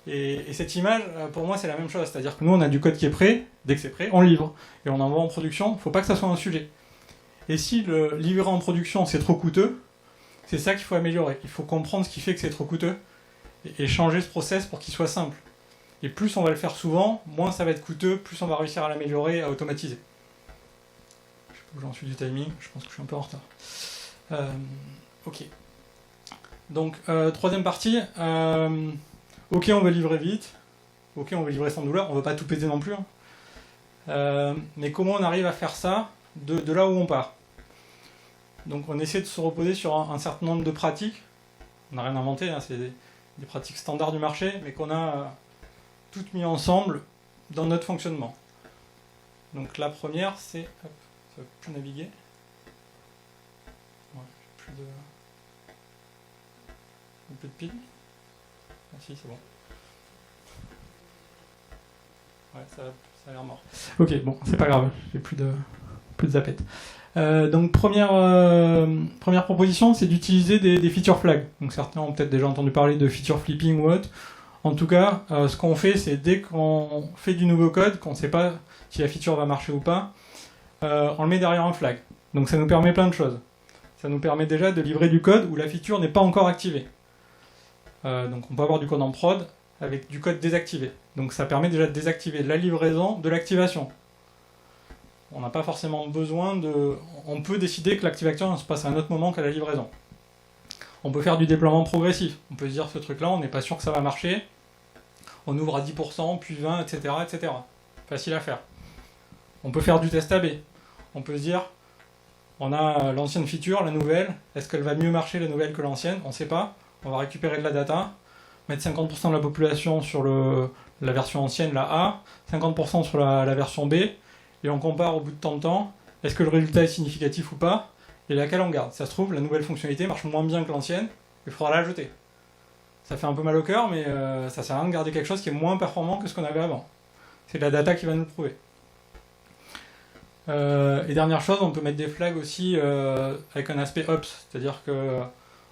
Et cette image, pour moi, c'est la même chose. C'est-à-dire que nous, on a du code qui est prêt, dès que c'est prêt, on livre. Et on envoie en production, il ne faut pas que ça soit un sujet. Et si le livrer en production, c'est trop coûteux, c'est ça qu'il faut améliorer. Il faut comprendre ce qui fait que c'est trop coûteux, et changer ce process pour qu'il soit simple. Et plus on va le faire souvent, moins ça va être coûteux, plus on va réussir à l'améliorer, à automatiser. Je sais pas où j'en suis du timing, je pense que je suis un peu en retard. Ok. Donc, troisième partie. Ok, on veut livrer vite. Ok, on veut livrer sans douleur. On ne veut pas tout péter non plus. Mais comment on arrive à faire ça de là où on part? Donc on essaie de se reposer sur un certain nombre de pratiques. On n'a rien inventé, hein, c'est des pratiques standards du marché, mais qu'on a toutes mis ensemble dans notre fonctionnement. Donc la première, c'est... Hop, ça ne va plus naviguer. Ouais, plus de pile. Ah si, c'est bon. Ouais, ça a l'air mort. Ok, bon, c'est pas grave, j'ai plus de zapettes. Donc première proposition, c'est d'utiliser des feature flags. Donc certains ont peut-être déjà entendu parler de feature flipping ou autre. En tout cas, ce qu'on fait, c'est dès qu'on fait du nouveau code, qu'on ne sait pas si la feature va marcher ou pas, on le met derrière un flag. Donc ça nous permet plein de choses. Ça nous permet déjà de livrer du code où la feature n'est pas encore activée. Donc on peut avoir du code en prod avec du code désactivé. Donc ça permet déjà de désactiver la livraison de l'activation. On n'a pas forcément besoin de... On peut décider que l'activation se passe à un autre moment qu'à la livraison. On peut faire du déploiement progressif. On peut se dire ce truc-là, on n'est pas sûr que ça va marcher. On ouvre à 10%, puis 20%, etc., etc. Facile à faire. On peut faire du test AB. On peut se dire, on a l'ancienne feature, la nouvelle. Est-ce qu'elle va mieux marcher la nouvelle que l'ancienne? On ne sait pas. On va récupérer de la data, mettre 50% de la population sur la version ancienne, la A, 50% sur la version B, et on compare au bout de tant de temps, est-ce que le résultat est significatif ou pas, et laquelle on garde. Ça se trouve, la nouvelle fonctionnalité marche moins bien que l'ancienne, il faudra la jeter. Ça fait un peu mal au cœur, mais ça sert à rien de garder quelque chose qui est moins performant que ce qu'on avait avant. C'est de la data qui va nous le prouver. Et dernière chose, on peut mettre des flags aussi avec un aspect ops, c'est-à-dire que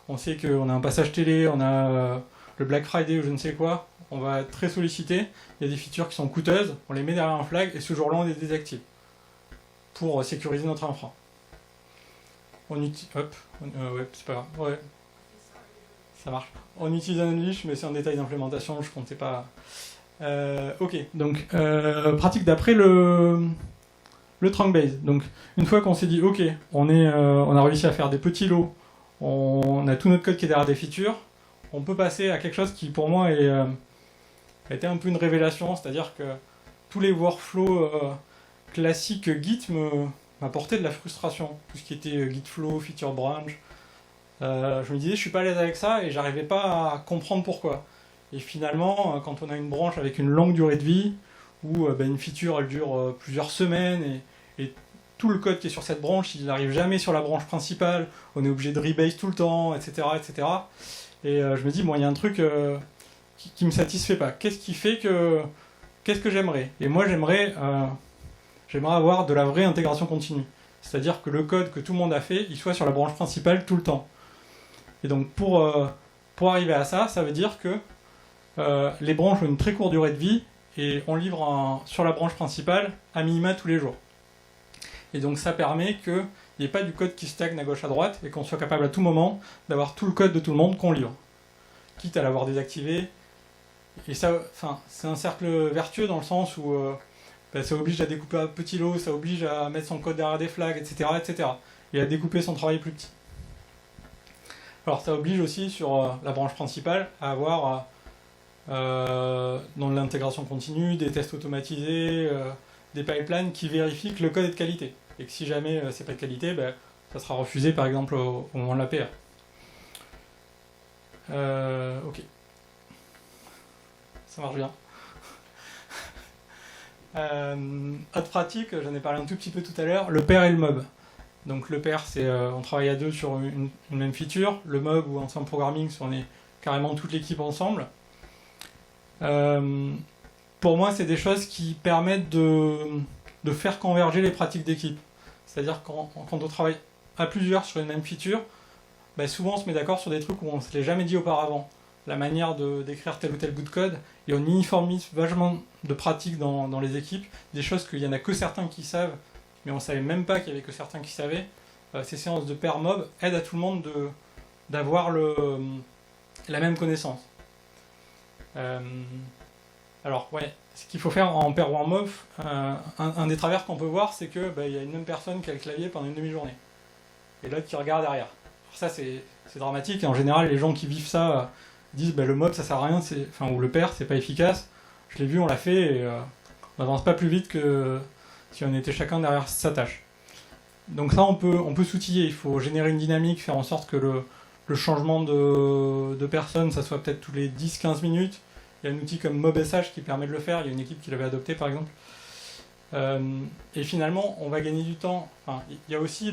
on sait qu'on a un passage télé, on a le Black Friday ou je ne sais quoi, on va être très sollicité, il y a des features qui sont coûteuses, on les met derrière un flag et ce jour-là on les désactive pour sécuriser notre infra. On utilise... Hop, ouais, c'est pas grave, ouais, ça marche. On utilise un unleash, mais c'est un détail d'implémentation, je comptais pas... ok, donc pratique d'après le trunk base. Donc une fois qu'on s'est dit ok, on a réussi à faire des petits lots, on a tout notre code qui est derrière des features, on peut passer à quelque chose qui pour moi a été un peu une révélation, c'est-à-dire que tous les workflows classiques Git m'apportaient de la frustration. Tout ce qui était Git flow, feature branch. Je me disais je suis pas à l'aise avec ça et j'arrivais pas à comprendre pourquoi. Et finalement, quand on a une branche avec une longue durée de vie, où une feature elle dure plusieurs semaines et tout le code qui est sur cette branche, il n'arrive jamais sur la branche principale, on est obligé de rebase tout le temps, etc. etc. Et je me dis, bon, il y a un truc qui me satisfait pas. Qu'est-ce que j'aimerais? Et moi, j'aimerais avoir de la vraie intégration continue. C'est-à-dire que le code que tout le monde a fait, il soit sur la branche principale tout le temps. Et donc, pour arriver à ça, ça veut dire que les branches ont une très courte durée de vie, et on livre sur la branche principale à minima tous les jours. Et donc ça permet qu'il n'y ait pas du code qui stagne à gauche à droite et qu'on soit capable à tout moment d'avoir tout le code de tout le monde qu'on livre. Quitte à l'avoir désactivé. Et ça, c'est un cercle vertueux dans le sens où ça oblige à découper un petit lot, ça oblige à mettre son code derrière des flags, etc., etc. Et à découper son travail plus petit. Alors ça oblige aussi sur la branche principale à avoir... dans l'intégration continue, des tests automatisés, des pipelines qui vérifient que le code est de qualité. Et que si jamais c'est pas de qualité, ça sera refusé par exemple au moment de la PR. Ok. Ça marche bien. Autre pratique, j'en ai parlé un tout petit peu tout à l'heure, le pair et le mob. Donc le pair, c'est on travaille à deux sur une même feature. Le mob ou ensemble programming, on est carrément toute l'équipe ensemble. Pour moi, c'est des choses qui permettent de faire converger les pratiques d'équipe. C'est-à-dire quand on travaille à plusieurs sur une même feature, souvent on se met d'accord sur des trucs où on ne se l'est jamais dit auparavant. La manière d'écrire tel ou tel bout de code, et on uniformise vachement de pratiques dans les équipes, des choses qu'il n'y en a que certains qui savent, mais on ne savait même pas qu'il y avait que certains qui savaient. Ces séances de pair mob aident à tout le monde d'avoir la même connaissance. Alors, ouais, ce qu'il faut faire en pair ou en mob, un des travers qu'on peut voir, c'est que y a une même personne qui a le clavier pendant une demi-journée, et l'autre qui regarde derrière. Alors ça, c'est dramatique, et en général, les gens qui vivent ça disent le mob, ça sert à rien, ou le pair, c'est pas efficace. Je l'ai vu, on l'a fait, et on n'avance pas plus vite que si on était chacun derrière sa tâche. Donc ça, on peut s'outiller. Il faut générer une dynamique, faire en sorte que le changement de personne, ça soit peut-être tous les 10-15 minutes. Il y a un outil comme MobSH qui permet de le faire. Il y a une équipe qui l'avait adopté, par exemple. Et finalement, on va gagner du temps. Enfin, il y a aussi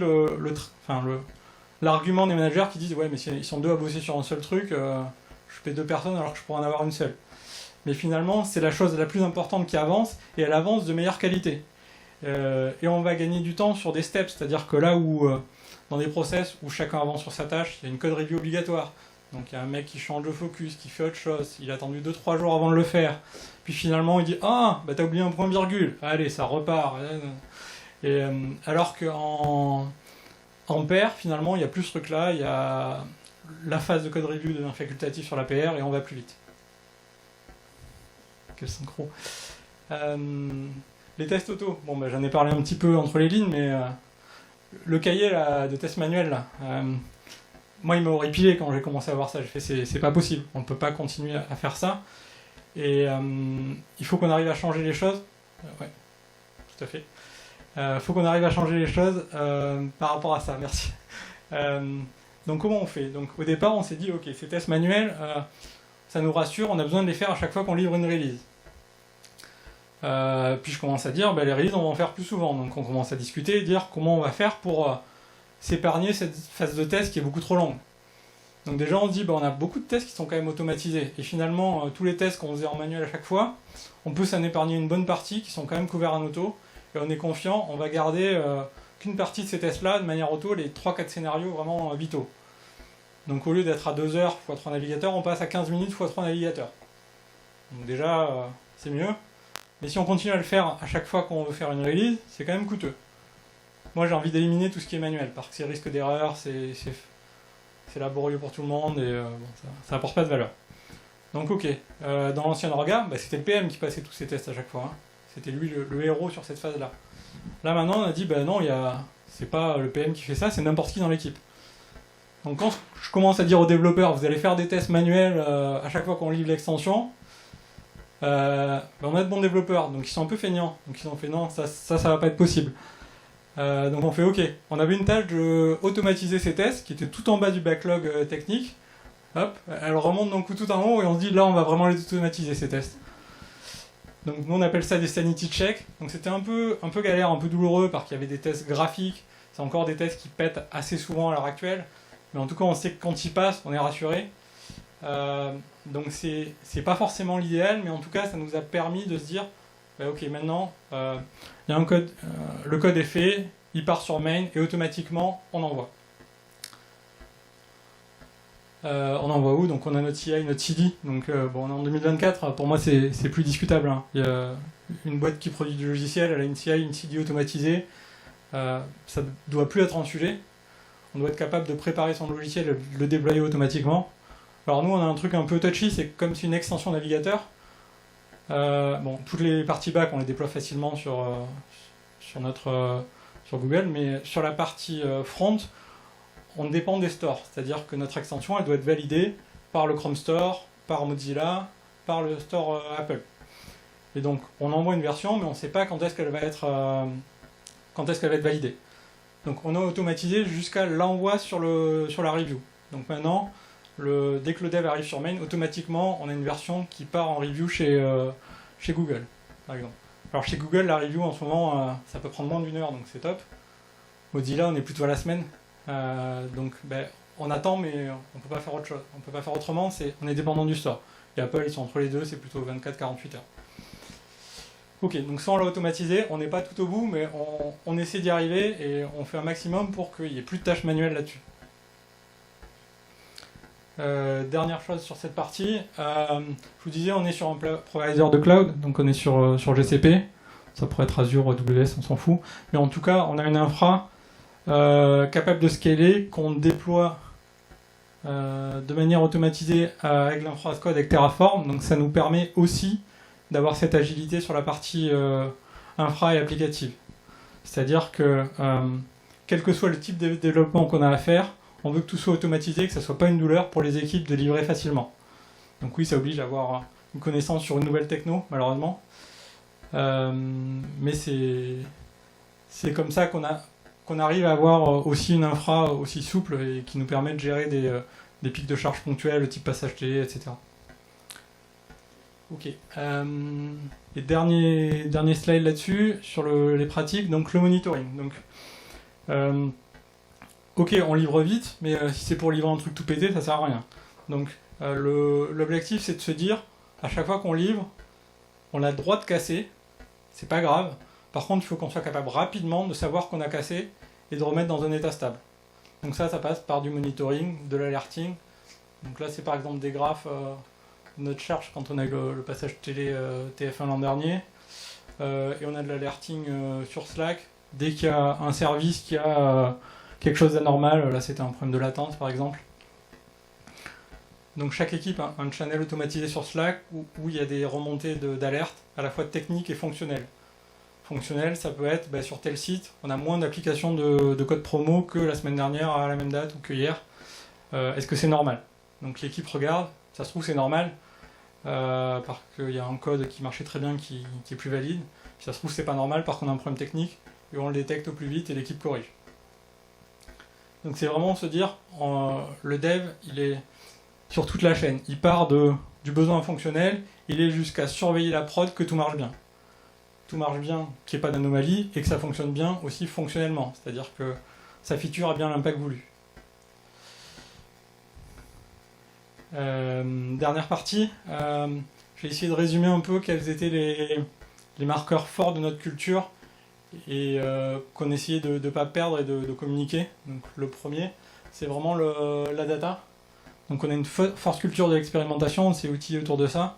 l'argument des managers qui disent « Ouais, mais ils sont deux à bosser sur un seul truc, je fais 2 personnes alors que je pourrais en avoir une seule. » Mais finalement, c'est la chose la plus importante qui avance, et elle avance de meilleure qualité. Et on va gagner du temps sur des steps, c'est-à-dire que là où, dans des process où chacun avance sur sa tâche, il y a une code review obligatoire. Donc il y a un mec qui change de focus, qui fait autre chose, il a attendu 2-3 jours avant de le faire. Puis finalement il dit « Ah, bah t'as oublié un point virgule, allez, ça repart. » Et alors qu'en pair, finalement, il n'y a plus ce truc-là, il y a la phase de code review devient facultative sur la PR et on va plus vite. Quel synchro. Les tests auto, bon, bah, j'en ai parlé un petit peu entre les lignes, mais le cahier là, de tests manuels, là, moi il m'a horripilé quand j'ai commencé à voir ça. J'ai fait c'est pas possible, on ne peut pas continuer à faire ça. Et il faut qu'on arrive à changer les choses. Ouais, tout à fait. Faut qu'on arrive à changer les choses par rapport à ça, merci. Donc comment on fait? Donc au départ on s'est dit ok, ces tests manuels, ça nous rassure, on a besoin de les faire à chaque fois qu'on livre une release. Puis je commence à dire, les releases on va en faire plus souvent, donc on commence à discuter et dire comment on va faire pour s'épargner cette phase de test qui est beaucoup trop longue. Donc déjà on se dit, on a beaucoup de tests qui sont quand même automatisés, et finalement tous les tests qu'on faisait en manuel à chaque fois, on peut s'en épargner une bonne partie qui sont quand même couverts en auto, et on est confiant, on va garder qu'une partie de ces tests-là de manière auto, les 3-4 scénarios vraiment vitaux. Donc au lieu d'être à 2 heures x 3 navigateurs, on passe à 15 minutes x 3 navigateurs. Donc déjà, c'est mieux. Mais si on continue à le faire à chaque fois qu'on veut faire une release, c'est quand même coûteux. Moi j'ai envie d'éliminer tout ce qui est manuel, parce que c'est risque d'erreur, c'est laborieux pour tout le monde, et ça n'apporte pas de valeur. Donc ok, dans l'ancien orga, c'était le PM qui passait tous ces tests à chaque fois. Hein. C'était lui le héros sur cette phase-là. Là maintenant on a dit, non, c'est pas le PM qui fait ça, c'est n'importe qui dans l'équipe. Donc quand je commence à dire aux développeurs, vous allez faire des tests manuels à chaque fois qu'on livre l'extension, on a de bons développeurs, donc ils sont un peu feignants. Donc ils ont fait non, ça va pas être possible. Donc on fait ok, on avait une tâche de automatiser ces tests qui étaient tout en bas du backlog technique. Hop, elle remonte donc tout en haut et on se dit là on va vraiment les automatiser ces tests. Donc nous on appelle ça des sanity checks. Donc c'était un peu galère, un peu douloureux parce qu'il y avait des tests graphiques. C'est encore des tests qui pètent assez souvent à l'heure actuelle. Mais en tout cas on sait que quand ils passent, on est rassuré. Donc c'est pas forcément l'idéal, mais en tout cas ça nous a permis de se dire ok, maintenant il y a un code, le code est fait, il part sur main et automatiquement on envoie. On envoie où? Donc on a notre CI, notre CD. Donc on est en 2024, pour moi c'est plus discutable. Hein. Il y a une boîte qui produit du logiciel, elle a une CI, une CD automatisée. Ça doit plus être un sujet. On doit être capable de préparer son logiciel et de le déployer automatiquement. Alors nous on a un truc un peu touchy, c'est comme si une extension navigateur. Toutes les parties back on les déploie facilement sur Google, mais sur la partie front, on dépend des stores, c'est-à-dire que notre extension elle doit être validée par le Chrome Store, par Mozilla, par le store Apple. Et donc on envoie une version, mais on ne sait pas quand est-ce qu'elle va être validée. Donc on a automatisé jusqu'à l'envoi sur la review. Donc maintenant, dès que le dev arrive sur main, automatiquement on a une version qui part en review chez Google, par exemple. Alors chez Google, la review en ce moment, ça peut prendre moins d'1 heure, donc c'est top. Mozilla, on est plutôt à la semaine. Donc on attend, mais on peut pas faire autre chose. On peut pas faire autrement, on est dépendant du store. Et Apple, ils sont entre les deux, c'est plutôt 24-48 heures. Ok, donc ça on l'a automatisé, on n'est pas tout au bout, mais on essaie d'y arriver et on fait un maximum pour qu'il n'y ait plus de tâches manuelles là-dessus. Dernière chose sur cette partie, je vous disais on est sur un provider de cloud, donc on est sur GCP, ça pourrait être Azure ou AWS, on s'en fout, mais en tout cas on a une infra capable de scaler, qu'on déploie de manière automatisée avec l'infra as code avec Terraform, donc ça nous permet aussi d'avoir cette agilité sur la partie infra et applicative. C'est-à-dire que quel que soit le type de développement qu'on a à faire, on veut que tout soit automatisé, que ça ne soit pas une douleur pour les équipes de livrer facilement. Donc oui, ça oblige à avoir une connaissance sur une nouvelle techno, malheureusement. Mais c'est comme ça qu'on arrive à avoir aussi une infra aussi souple et qui nous permet de gérer des pics de charge ponctuels, type passage télé, etc. Ok. Et dernier slide là-dessus, sur les pratiques, donc le monitoring. Donc, ok, on livre vite, mais si c'est pour livrer un truc tout pété, ça sert à rien. Donc, l'objectif, c'est de se dire, à chaque fois qu'on livre, on a le droit de casser, c'est pas grave. Par contre, il faut qu'on soit capable rapidement de savoir qu'on a cassé et de remettre dans un état stable. Donc ça passe par du monitoring, de l'alerting. Donc là, c'est par exemple des graphes de notre charge quand on a eu le passage télé TF1 l'an dernier. Et on a de l'alerting sur Slack. Dès qu'il y a un service qui a quelque chose d'anormal, là c'était un problème de latence par exemple. Donc chaque équipe a un channel automatisé sur Slack où il y a des remontées d'alerte à la fois techniques et fonctionnelles. Fonctionnel, ça peut être sur tel site, on a moins d'applications de code promo que la semaine dernière à la même date ou que hier. Est-ce que c'est normal? Donc l'équipe regarde, ça se trouve c'est normal, parce qu'il y a un code qui marchait très bien qui est plus valide. Puis ça se trouve c'est pas normal parce qu'on a un problème technique et on le détecte au plus vite et l'équipe corrige. Donc c'est vraiment se dire, le dev, il est sur toute la chaîne. Il part du besoin fonctionnel, il est jusqu'à surveiller la prod que tout marche bien. Tout marche bien, qu'il n'y ait pas d'anomalie, et que ça fonctionne bien aussi fonctionnellement. C'est-à-dire que sa feature a bien l'impact voulu. Dernière partie, j'ai essayé de résumer un peu quels étaient les marqueurs forts de notre culture et qu'on essayait de ne pas perdre et de communiquer. Donc le premier, c'est vraiment la data. Donc on a une forte culture de l'expérimentation, on s'est outillé autour de ça.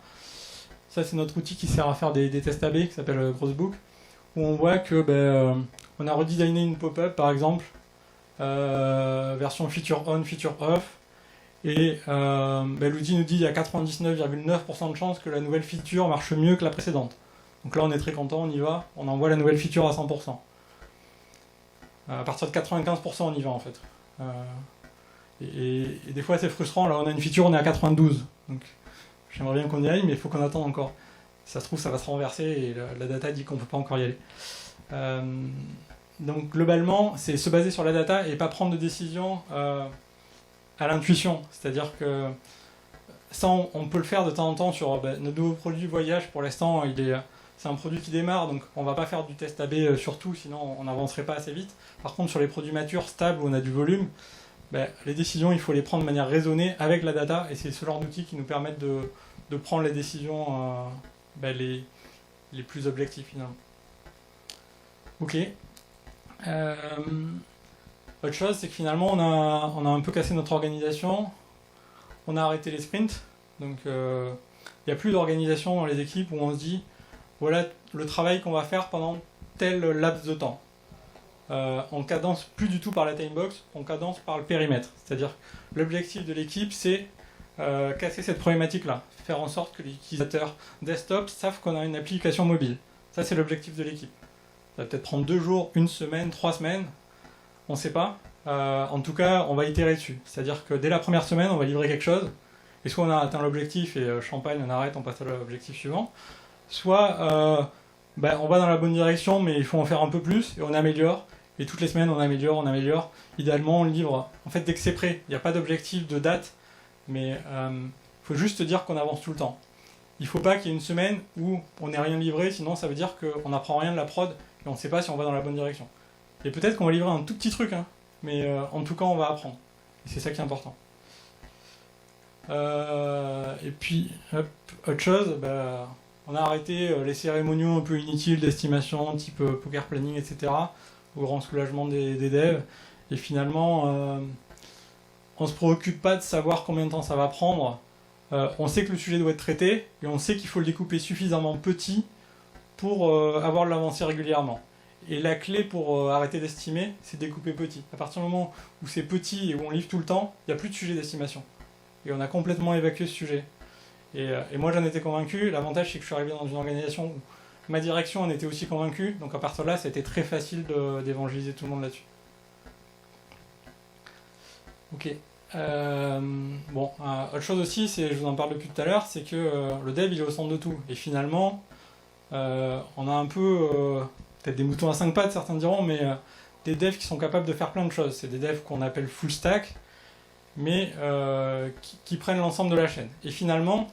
Ça c'est notre outil qui sert à faire des tests AB qui s'appelle Grossbook, où on voit que on a redesigné une pop-up par exemple, version feature on, feature off, et l'outil nous dit qu'il y a 99,9% de chances que la nouvelle feature marche mieux que la précédente. Donc là on est très content, on y va, on envoie la nouvelle feature à 100%. À partir de 95% on y va en fait. Et des fois c'est frustrant, là on a une feature, on est à 92. Donc j'aimerais bien qu'on y aille, mais il faut qu'on attende encore. Si ça se trouve ça va se renverser et la data dit qu'on ne peut pas encore y aller. Donc globalement c'est se baser sur la data et pas prendre de décision à l'intuition. C'est-à-dire que ça on peut le faire de temps en temps sur notre nouveau produit voyage. Pour l'instant c'est un produit qui démarre, donc on ne va pas faire du test AB sur tout, sinon on n'avancerait pas assez vite. Par contre sur les produits matures, stables, où on a du volume, les décisions, il faut les prendre de manière raisonnée avec la data, et c'est ce genre d'outils qui nous permettent de prendre les décisions les plus objectives finalement. Ok. Autre chose, c'est que finalement on a un peu cassé notre organisation, on a arrêté les sprints, donc il n'y a plus d'organisation dans les équipes où on se dit voilà le travail qu'on va faire pendant tel laps de temps. On cadence plus du tout par la timebox, on cadence par le périmètre. C'est-à-dire que l'objectif de l'équipe, c'est casser cette problématique-là. Faire en sorte que les utilisateurs desktop savent qu'on a une application mobile. Ça, c'est l'objectif de l'équipe. Ça va peut-être prendre 2 jours, 1 semaine, 3 semaines, on ne sait pas. En tout cas, on va itérer dessus. C'est-à-dire que dès la première semaine, on va livrer quelque chose, et soit on a atteint l'objectif et champagne, on arrête, on passe à l'objectif suivant. Soit on va dans la bonne direction, mais il faut en faire un peu plus, et on améliore. Et toutes les semaines, on améliore. Idéalement, on livre. En fait, dès que c'est prêt, il n'y a pas d'objectif de date, mais il faut juste dire qu'on avance tout le temps. Il ne faut pas qu'il y ait une semaine où on n'ait rien livré, sinon ça veut dire qu'on n'apprend rien de la prod et on ne sait pas si on va dans la bonne direction. Et peut-être qu'on va livrer un tout petit truc, mais en tout cas, on va apprendre. Et c'est ça qui est important. Et puis, autre chose, on a arrêté les cérémoniaux un peu inutiles d'estimation, type poker planning, etc., au grand soulagement des devs. Et finalement, on ne se préoccupe pas de savoir combien de temps ça va prendre. On sait que le sujet doit être traité, et on sait qu'il faut le découper suffisamment petit pour avoir de l'avancée régulièrement. Et la clé pour arrêter d'estimer, c'est de découper petit. À partir du moment où c'est petit et où on livre tout le temps, il n'y a plus de sujet d'estimation. Et on a complètement évacué ce sujet. Et moi j'en étais convaincu. L'avantage c'est que je suis arrivé dans une organisation où ma direction en était aussi convaincue. Donc à partir de là, ça a été très facile d'évangéliser tout le monde là-dessus. Ok. Autre chose aussi, je vous en parle depuis tout à l'heure, c'est que le dev il est au centre de tout. Et finalement, on a un peu peut-être des moutons à 5 pattes, certains diront, mais des devs qui sont capables de faire plein de choses. C'est des devs qu'on appelle full stack, mais qui prennent l'ensemble de la chaîne. Et finalement,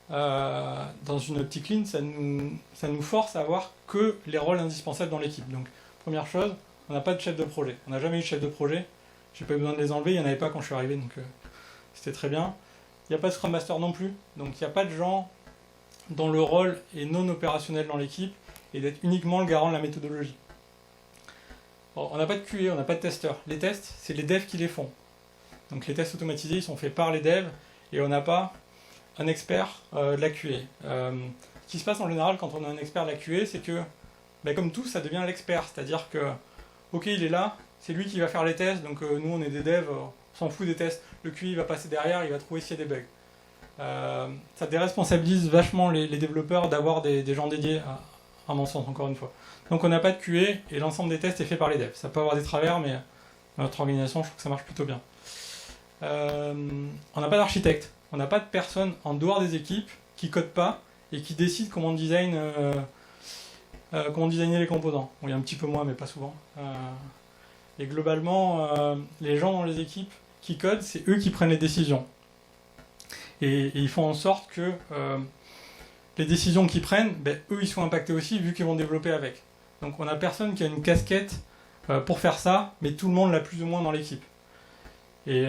dans une optique lean, ça nous force à avoir que les rôles indispensables dans l'équipe. Donc, première chose, on n'a pas de chef de projet. On n'a jamais eu de chef de projet. J'ai pas eu besoin de les enlever, il n'y en avait pas quand je suis arrivé, donc c'était très bien. Il n'y a pas de Scrum Master non plus, donc il n'y a pas de gens dont le rôle est non opérationnel dans l'équipe et d'être uniquement le garant de la méthodologie. Bon, on n'a pas de QA, on n'a pas de testeur. Les tests, c'est les devs qui les font. Donc les tests automatisés, ils sont faits par les devs et on n'a pas un expert de la QA. Ce qui se passe en général quand on a un expert de la QA, c'est que, comme tout, ça devient l'expert. C'est-à-dire que, ok, il est là, c'est lui qui va faire les tests, donc nous on est des devs, on s'en fout des tests. Le QA il va passer derrière, il va trouver s'il y a des bugs. Ça déresponsabilise vachement les développeurs d'avoir des gens dédiés, à mon sens, encore une fois. Donc on n'a pas de QA et l'ensemble des tests est fait par les devs. Ça peut avoir des travers, mais dans notre organisation, je trouve que ça marche plutôt bien. On n'a pas d'architecte. On n'a pas de personne en dehors des équipes qui code pas et qui décide comment designer les composants. Bon, il y a un petit peu moins, mais pas souvent. Et globalement, les gens dans les équipes qui codent, c'est eux qui prennent les décisions. Et ils font en sorte que les décisions qu'ils prennent, eux, ils sont impactés aussi, vu qu'ils vont développer avec. Donc on n'a personne qui a une casquette pour faire ça, mais tout le monde l'a plus ou moins dans l'équipe. Et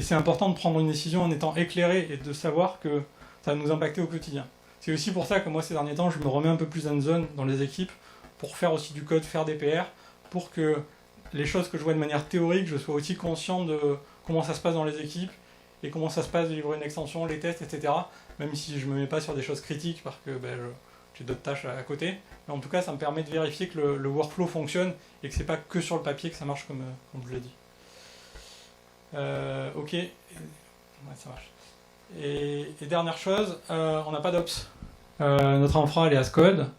c'est important de prendre une décision en étant éclairé et de savoir que ça va nous impacter au quotidien. C'est aussi pour ça que moi, ces derniers temps, je me remets un peu plus hands-on dans les équipes pour faire aussi du code, faire des PR, pour que les choses que je vois de manière théorique, je sois aussi conscient de comment ça se passe dans les équipes et comment ça se passe de livrer une extension, les tests, etc. Même si je ne me mets pas sur des choses critiques parce que j'ai d'autres tâches à côté. Mais en tout cas, ça me permet de vérifier que le workflow fonctionne et que c'est pas que sur le papier que ça marche comme je l'ai dit. Ok, ouais, ça marche. Et dernière chose, on n'a pas d'ops. Notre infra elle est as code.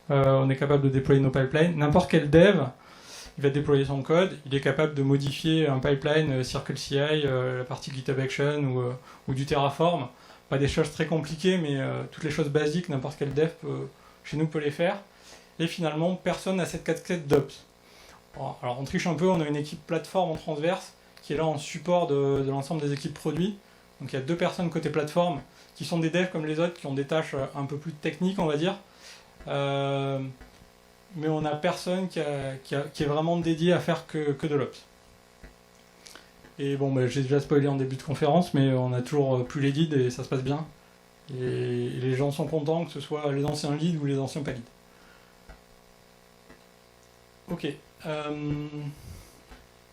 On est capable de déployer nos pipelines. N'importe quel dev, il va déployer son code. Il est capable de modifier un pipeline CircleCI, la partie GitHub Action ou du Terraform. Pas des choses très compliquées, mais toutes les choses basiques, n'importe quel dev chez nous peut les faire. Et finalement, personne n'a cette casquette d'ops. Bon, alors on triche un peu, on a une équipe plateforme en transverse qui est là en support de l'ensemble des équipes produits. Donc il y a 2 personnes côté plateforme qui sont des devs comme les autres, qui ont des tâches un peu plus techniques, on va dire. Mais on n'a personne qui est vraiment dédié à faire que de l'ops. Et bon, j'ai déjà spoilé en début de conférence, mais on a toujours plus les leads et ça se passe bien. Et les gens sont contents, que ce soit les anciens leads ou les anciens pas leads. Ok.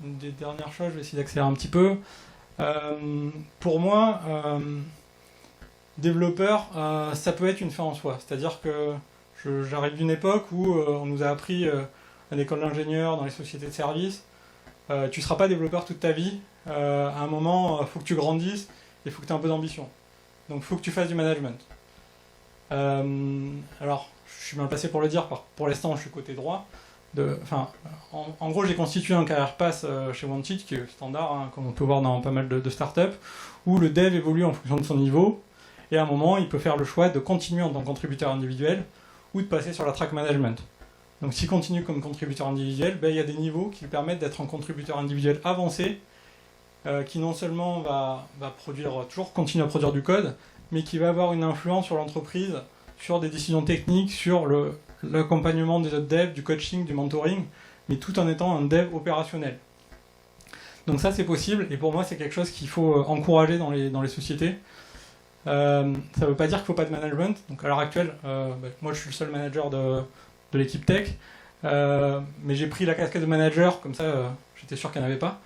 Une des dernières choses, je vais essayer d'accélérer un petit peu. Pour moi, développeur, ça peut être une fin en soi. C'est-à-dire que j'arrive d'une époque où on nous a appris à l'école d'ingénieur, dans les sociétés de services, tu ne seras pas développeur toute ta vie. À un moment, il faut que tu grandisses et il faut que tu aies un peu d'ambition. Donc il faut que tu fasses du management. Alors, je suis mal placé pour le dire, pour l'instant je suis côté droit. En gros, j'ai constitué un career pass chez Wanted, qui est standard, comme on peut voir dans pas mal de startups, où le dev évolue en fonction de son niveau, et à un moment, il peut faire le choix de continuer en tant que contributeur individuel, ou de passer sur la track management. Donc s'il continue comme contributeur individuel, il y a des niveaux qui lui permettent d'être un contributeur individuel avancé, qui non seulement va toujours continuer à produire du code, mais qui va avoir une influence sur l'entreprise, sur des décisions techniques, sur l'accompagnement des autres devs, du coaching, du mentoring, mais tout en étant un dev opérationnel. Donc ça c'est possible, et pour moi c'est quelque chose qu'il faut encourager dans les sociétés. Ça ne veut pas dire qu'il ne faut pas de management. Donc à l'heure actuelle, moi je suis le seul manager de l'équipe tech, mais j'ai pris la casquette de manager, comme ça j'étais sûr qu'il n'y en avait pas.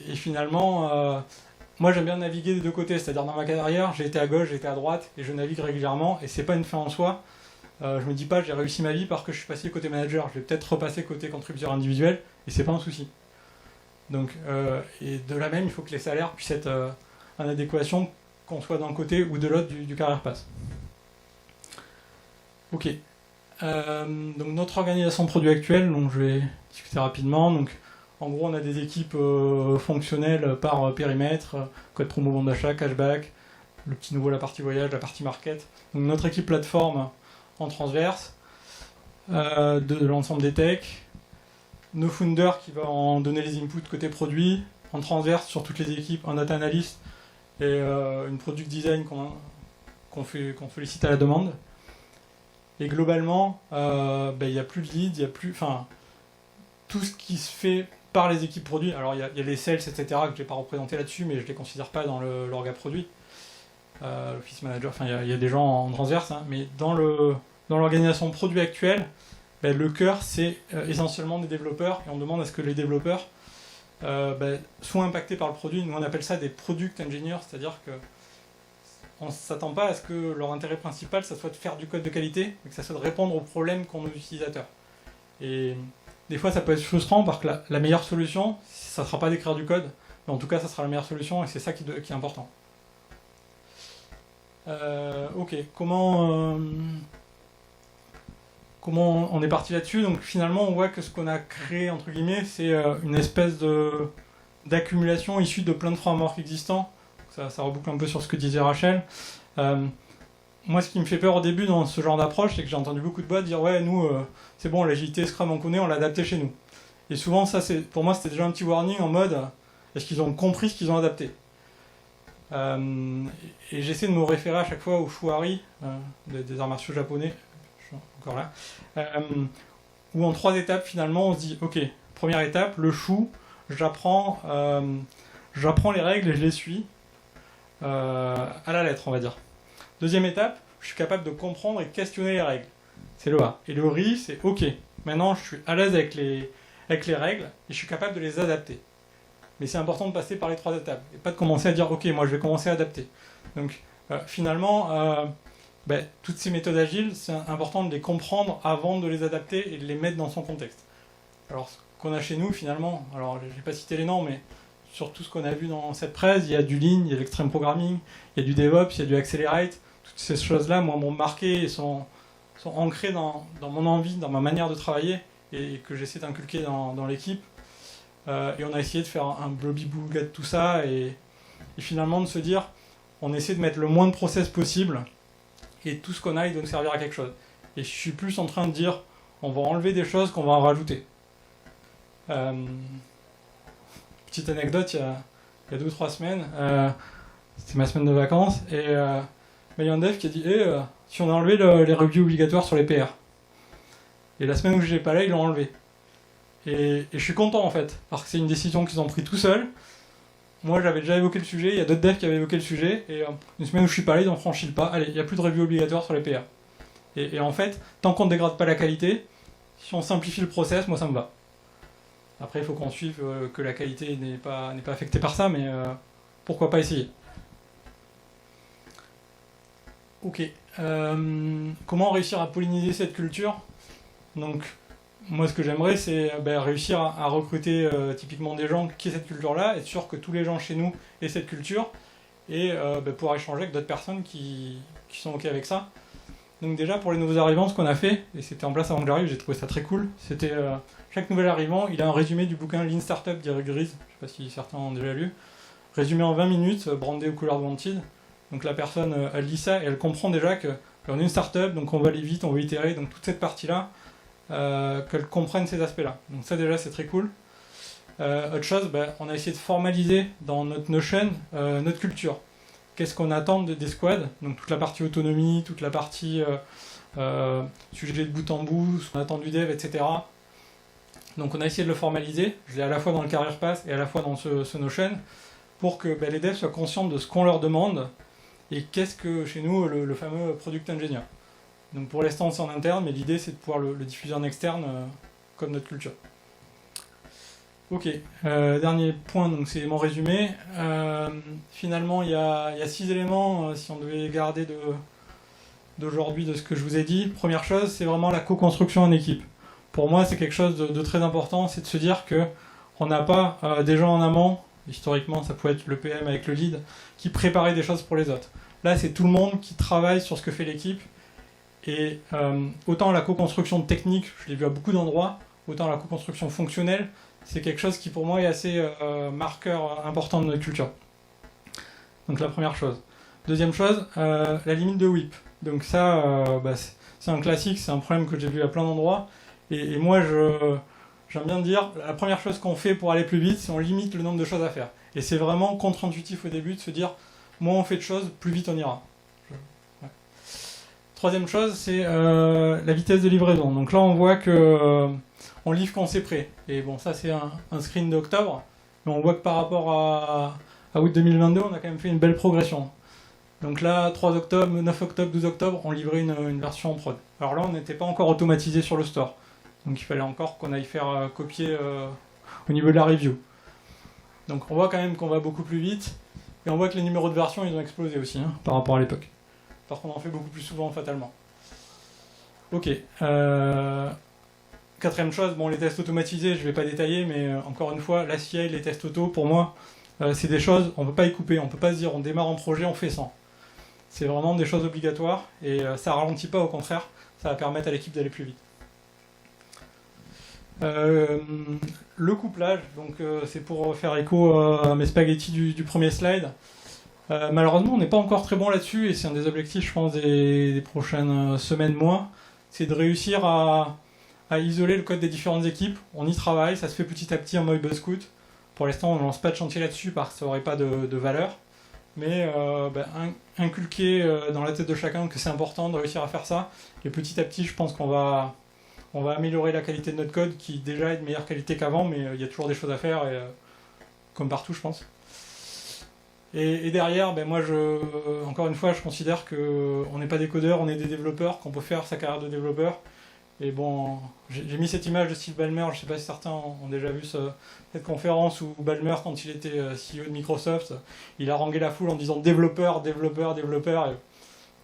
Et finalement, moi j'aime bien naviguer des deux côtés, c'est-à-dire dans ma carrière, j'ai été à gauche, j'ai été à droite, et je navigue régulièrement, et c'est pas une fin en soi. Je me dis pas j'ai réussi ma vie parce que je suis passé côté manager, je vais peut-être repasser côté contributeur individuel, et c'est pas un souci. Donc, et de la même, il faut que les salaires puissent être en adéquation, qu'on soit d'un côté ou de l'autre du career pass. Ok. Donc notre organisation produit actuelle, donc je vais discuter rapidement. Donc, en gros, on a des équipes fonctionnelles par périmètre, code promo, vente d'achat, cashback, le petit nouveau, la partie voyage, la partie market. Donc notre équipe plateforme en transverse. de l'ensemble des techs, nos founders qui va en donner les inputs côté produit, en transverse sur toutes les équipes, un data analyst et une product design qu'on félicite à la demande. Et globalement, il n'y a plus de leads, il n'y a plus... Enfin, tout ce qui se fait par les équipes produits, alors il y a les sales, etc., que je ne vais pas représenter là-dessus, mais je ne les considère pas dans l'orga produit. L'office manager, enfin il y a des gens en transverse, hein, mais dans l'organisation produit actuelle, le cœur c'est essentiellement des développeurs, et on demande à ce que les développeurs soient impactés par le produit. Nous on appelle ça des product engineers, c'est-à-dire que on ne s'attend pas à ce que leur intérêt principal ça soit de faire du code de qualité, mais que ça soit de répondre aux problèmes qu'ont nos utilisateurs. Et des fois ça peut être frustrant parce que la meilleure solution, ça ne sera pas d'écrire du code, mais en tout cas ça sera la meilleure solution et c'est ça qui est important. Ok, comment on est parti là-dessus? Donc finalement on voit que ce qu'on a créé entre guillemets c'est une espèce d'accumulation issue de plein de frameworks existants. Ça reboucle un peu sur ce que disait Rachel. Moi ce qui me fait peur au début dans ce genre d'approche c'est que j'ai entendu beaucoup de boîtes dire ouais nous c'est bon l'agilité Scrum on connaît, on l'a adapté chez nous. Et souvent ça pour moi c'était déjà un petit warning en mode est-ce qu'ils ont compris ce qu'ils ont adapté? Et j'essaie de me référer à chaque fois au Shuari des arts martiaux japonais, je suis encore là, où en 3 étapes finalement on se dit ok, première étape, le Shu, j'apprends les règles et je les suis à la lettre on va dire. Deuxième étape, je suis capable de comprendre et questionner les règles, c'est le A. Et le Ri c'est ok, maintenant je suis à l'aise avec les règles et je suis capable de les adapter. Mais c'est important de passer par les 3 étapes et pas de commencer à dire ok moi je vais commencer à adapter. Donc finalement toutes ces méthodes agiles c'est important de les comprendre avant de les adapter et de les mettre dans son contexte. Alors ce qu'on a chez nous finalement, alors je vais pas citer les noms mais sur tout ce qu'on a vu dans cette presse, il y a du Lean, il y a de l'extreme programming, il y a du DevOps, il y a du Accelerate, toutes ces choses là moi m'ont marqué et sont ancrées dans mon envie, dans ma manière de travailler et que j'essaie d'inculquer dans l'équipe. Et on a essayé de faire un blobby-boulga de tout ça et finalement de se dire on essaie de mettre le moins de process possible et tout ce qu'on a il doit nous servir à quelque chose. Et je suis plus en train de dire on va enlever des choses qu'on va en rajouter. Petite anecdote, il y a 2 ou 3 semaines, c'était ma semaine de vacances et il y a un dev qui a dit si on a enlevé les reviews obligatoires sur les PR. Et la semaine où je n'étais pas là, ils l'ont enlevé. Et je suis content en fait, parce que c'est une décision qu'ils ont pris tout seuls. Moi j'avais déjà évoqué le sujet, il y a d'autres devs qui avaient évoqué le sujet, et une semaine où je suis pas là, ils ont franchi le pas. Allez, il n'y a plus de review obligatoire sur les PR. Et en fait, tant qu'on ne dégrade pas la qualité, si on simplifie le process, moi ça me va. Après il faut qu'on suive que la qualité n'est pas affectée par ça, mais pourquoi pas essayer. Ok, comment réussir à polliniser cette culture? Donc moi, ce que j'aimerais, c'est réussir à recruter typiquement des gens qui aient cette culture-là, être sûr que tous les gens chez nous aient cette culture, et pouvoir échanger avec d'autres personnes qui sont OK avec ça. Donc déjà, pour les nouveaux arrivants, ce qu'on a fait, et c'était en place avant que j'arrive, j'ai trouvé ça très cool, c'était chaque nouvel arrivant, il a un résumé du bouquin Lean Startup d'Eric Ries, je ne sais pas si certains ont déjà lu, résumé en 20 minutes, brandé aux couleurs de Wanted. Donc la personne, elle lit ça et elle comprend déjà qu'on est une startup, donc on va aller vite, on va itérer, donc toute cette partie-là, qu'elles comprennent ces aspects-là. Donc ça déjà c'est très cool. Autre chose, on a essayé de formaliser dans notre Notion notre culture. Qu'est-ce qu'on attend des squads? Donc toute la partie autonomie, toute la partie sujet de bout en bout, ce qu'on attend du dev, etc. Donc on a essayé de le formaliser. Je l'ai à la fois dans le Career Pass et à la fois dans ce Notion pour que les devs soient conscients de ce qu'on leur demande et qu'est-ce que chez nous le fameux Product Engineer. Donc pour l'instant c'est en interne, mais l'idée c'est de pouvoir le diffuser en externe comme notre culture. Ok, dernier point, donc c'est mon résumé. Finalement il y a 6 éléments si on devait garder d'aujourd'hui de ce que je vous ai dit. Première chose, c'est vraiment la co-construction en équipe. Pour moi c'est quelque chose de très important, c'est de se dire qu'on n'a pas des gens en amont, historiquement ça pouvait être le PM avec le lead, qui préparaient des choses pour les autres. Là c'est tout le monde qui travaille sur ce que fait l'équipe. Et autant la co-construction technique, je l'ai vu à beaucoup d'endroits, autant la co-construction fonctionnelle, c'est quelque chose qui pour moi est assez marqueur important de notre culture. Donc la première chose. Deuxième chose, la limite de WIP. Donc ça, c'est un classique, c'est un problème que j'ai vu à plein d'endroits. Et moi, j'aime bien dire, la première chose qu'on fait pour aller plus vite, c'est on limite le nombre de choses à faire. Et c'est vraiment contre-intuitif au début de se dire, moins on fait de choses, plus vite on ira. Ouais. Troisième chose, c'est la vitesse de livraison. Donc là, on voit que on livre quand c'est prêt. Et bon, ça c'est un screen d'octobre, mais on voit que par rapport à août 2022, on a quand même fait une belle progression. Donc là, 3 octobre, 9 octobre, 12 octobre, on livrait une version en prod. Alors là, on n'était pas encore automatisé sur le store. Donc il fallait encore qu'on aille faire copier au niveau de la review. Donc on voit quand même qu'on va beaucoup plus vite. Et on voit que les numéros de version, ils ont explosé aussi, hein, par rapport à l'époque. Parce qu'on en fait beaucoup plus souvent, fatalement. Ok. Quatrième chose, bon, les tests automatisés, je ne vais pas détailler, mais encore une fois, la CI, les tests auto, pour moi, c'est des choses, on ne peut pas y couper. On ne peut pas se dire, on démarre un projet, on fait 100. C'est vraiment des choses obligatoires, et ça ne ralentit pas, au contraire, ça va permettre à l'équipe d'aller plus vite. Le couplage, donc c'est pour faire écho à mes spaghettis du premier slide. Malheureusement, on n'est pas encore très bon là-dessus, et c'est un des objectifs, je pense, des prochaines semaines, mois, c'est de réussir à isoler le code des différentes équipes. On y travaille, ça se fait petit à petit en mode Buzzscout. Pour l'instant, on ne lance pas de chantier là-dessus parce que ça n'aurait pas de valeur. Mais inculquer dans la tête de chacun que c'est important de réussir à faire ça. Et petit à petit, je pense qu'on va améliorer la qualité de notre code, qui déjà est de meilleure qualité qu'avant, mais il y a toujours des choses à faire, comme partout, je pense. Et derrière, moi, encore une fois, je considère qu'on n'est pas des codeurs, on est des développeurs, qu'on peut faire sa carrière de développeur. Et bon, j'ai mis cette image de Steve Ballmer, je ne sais pas si certains ont déjà vu cette conférence où Ballmer, quand il était CEO de Microsoft, il a harangué la foule en disant développeur, développeur, développeur. Et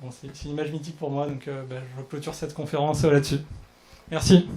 bon, c'est une image mythique pour moi, donc je clôture cette conférence là-dessus. Merci.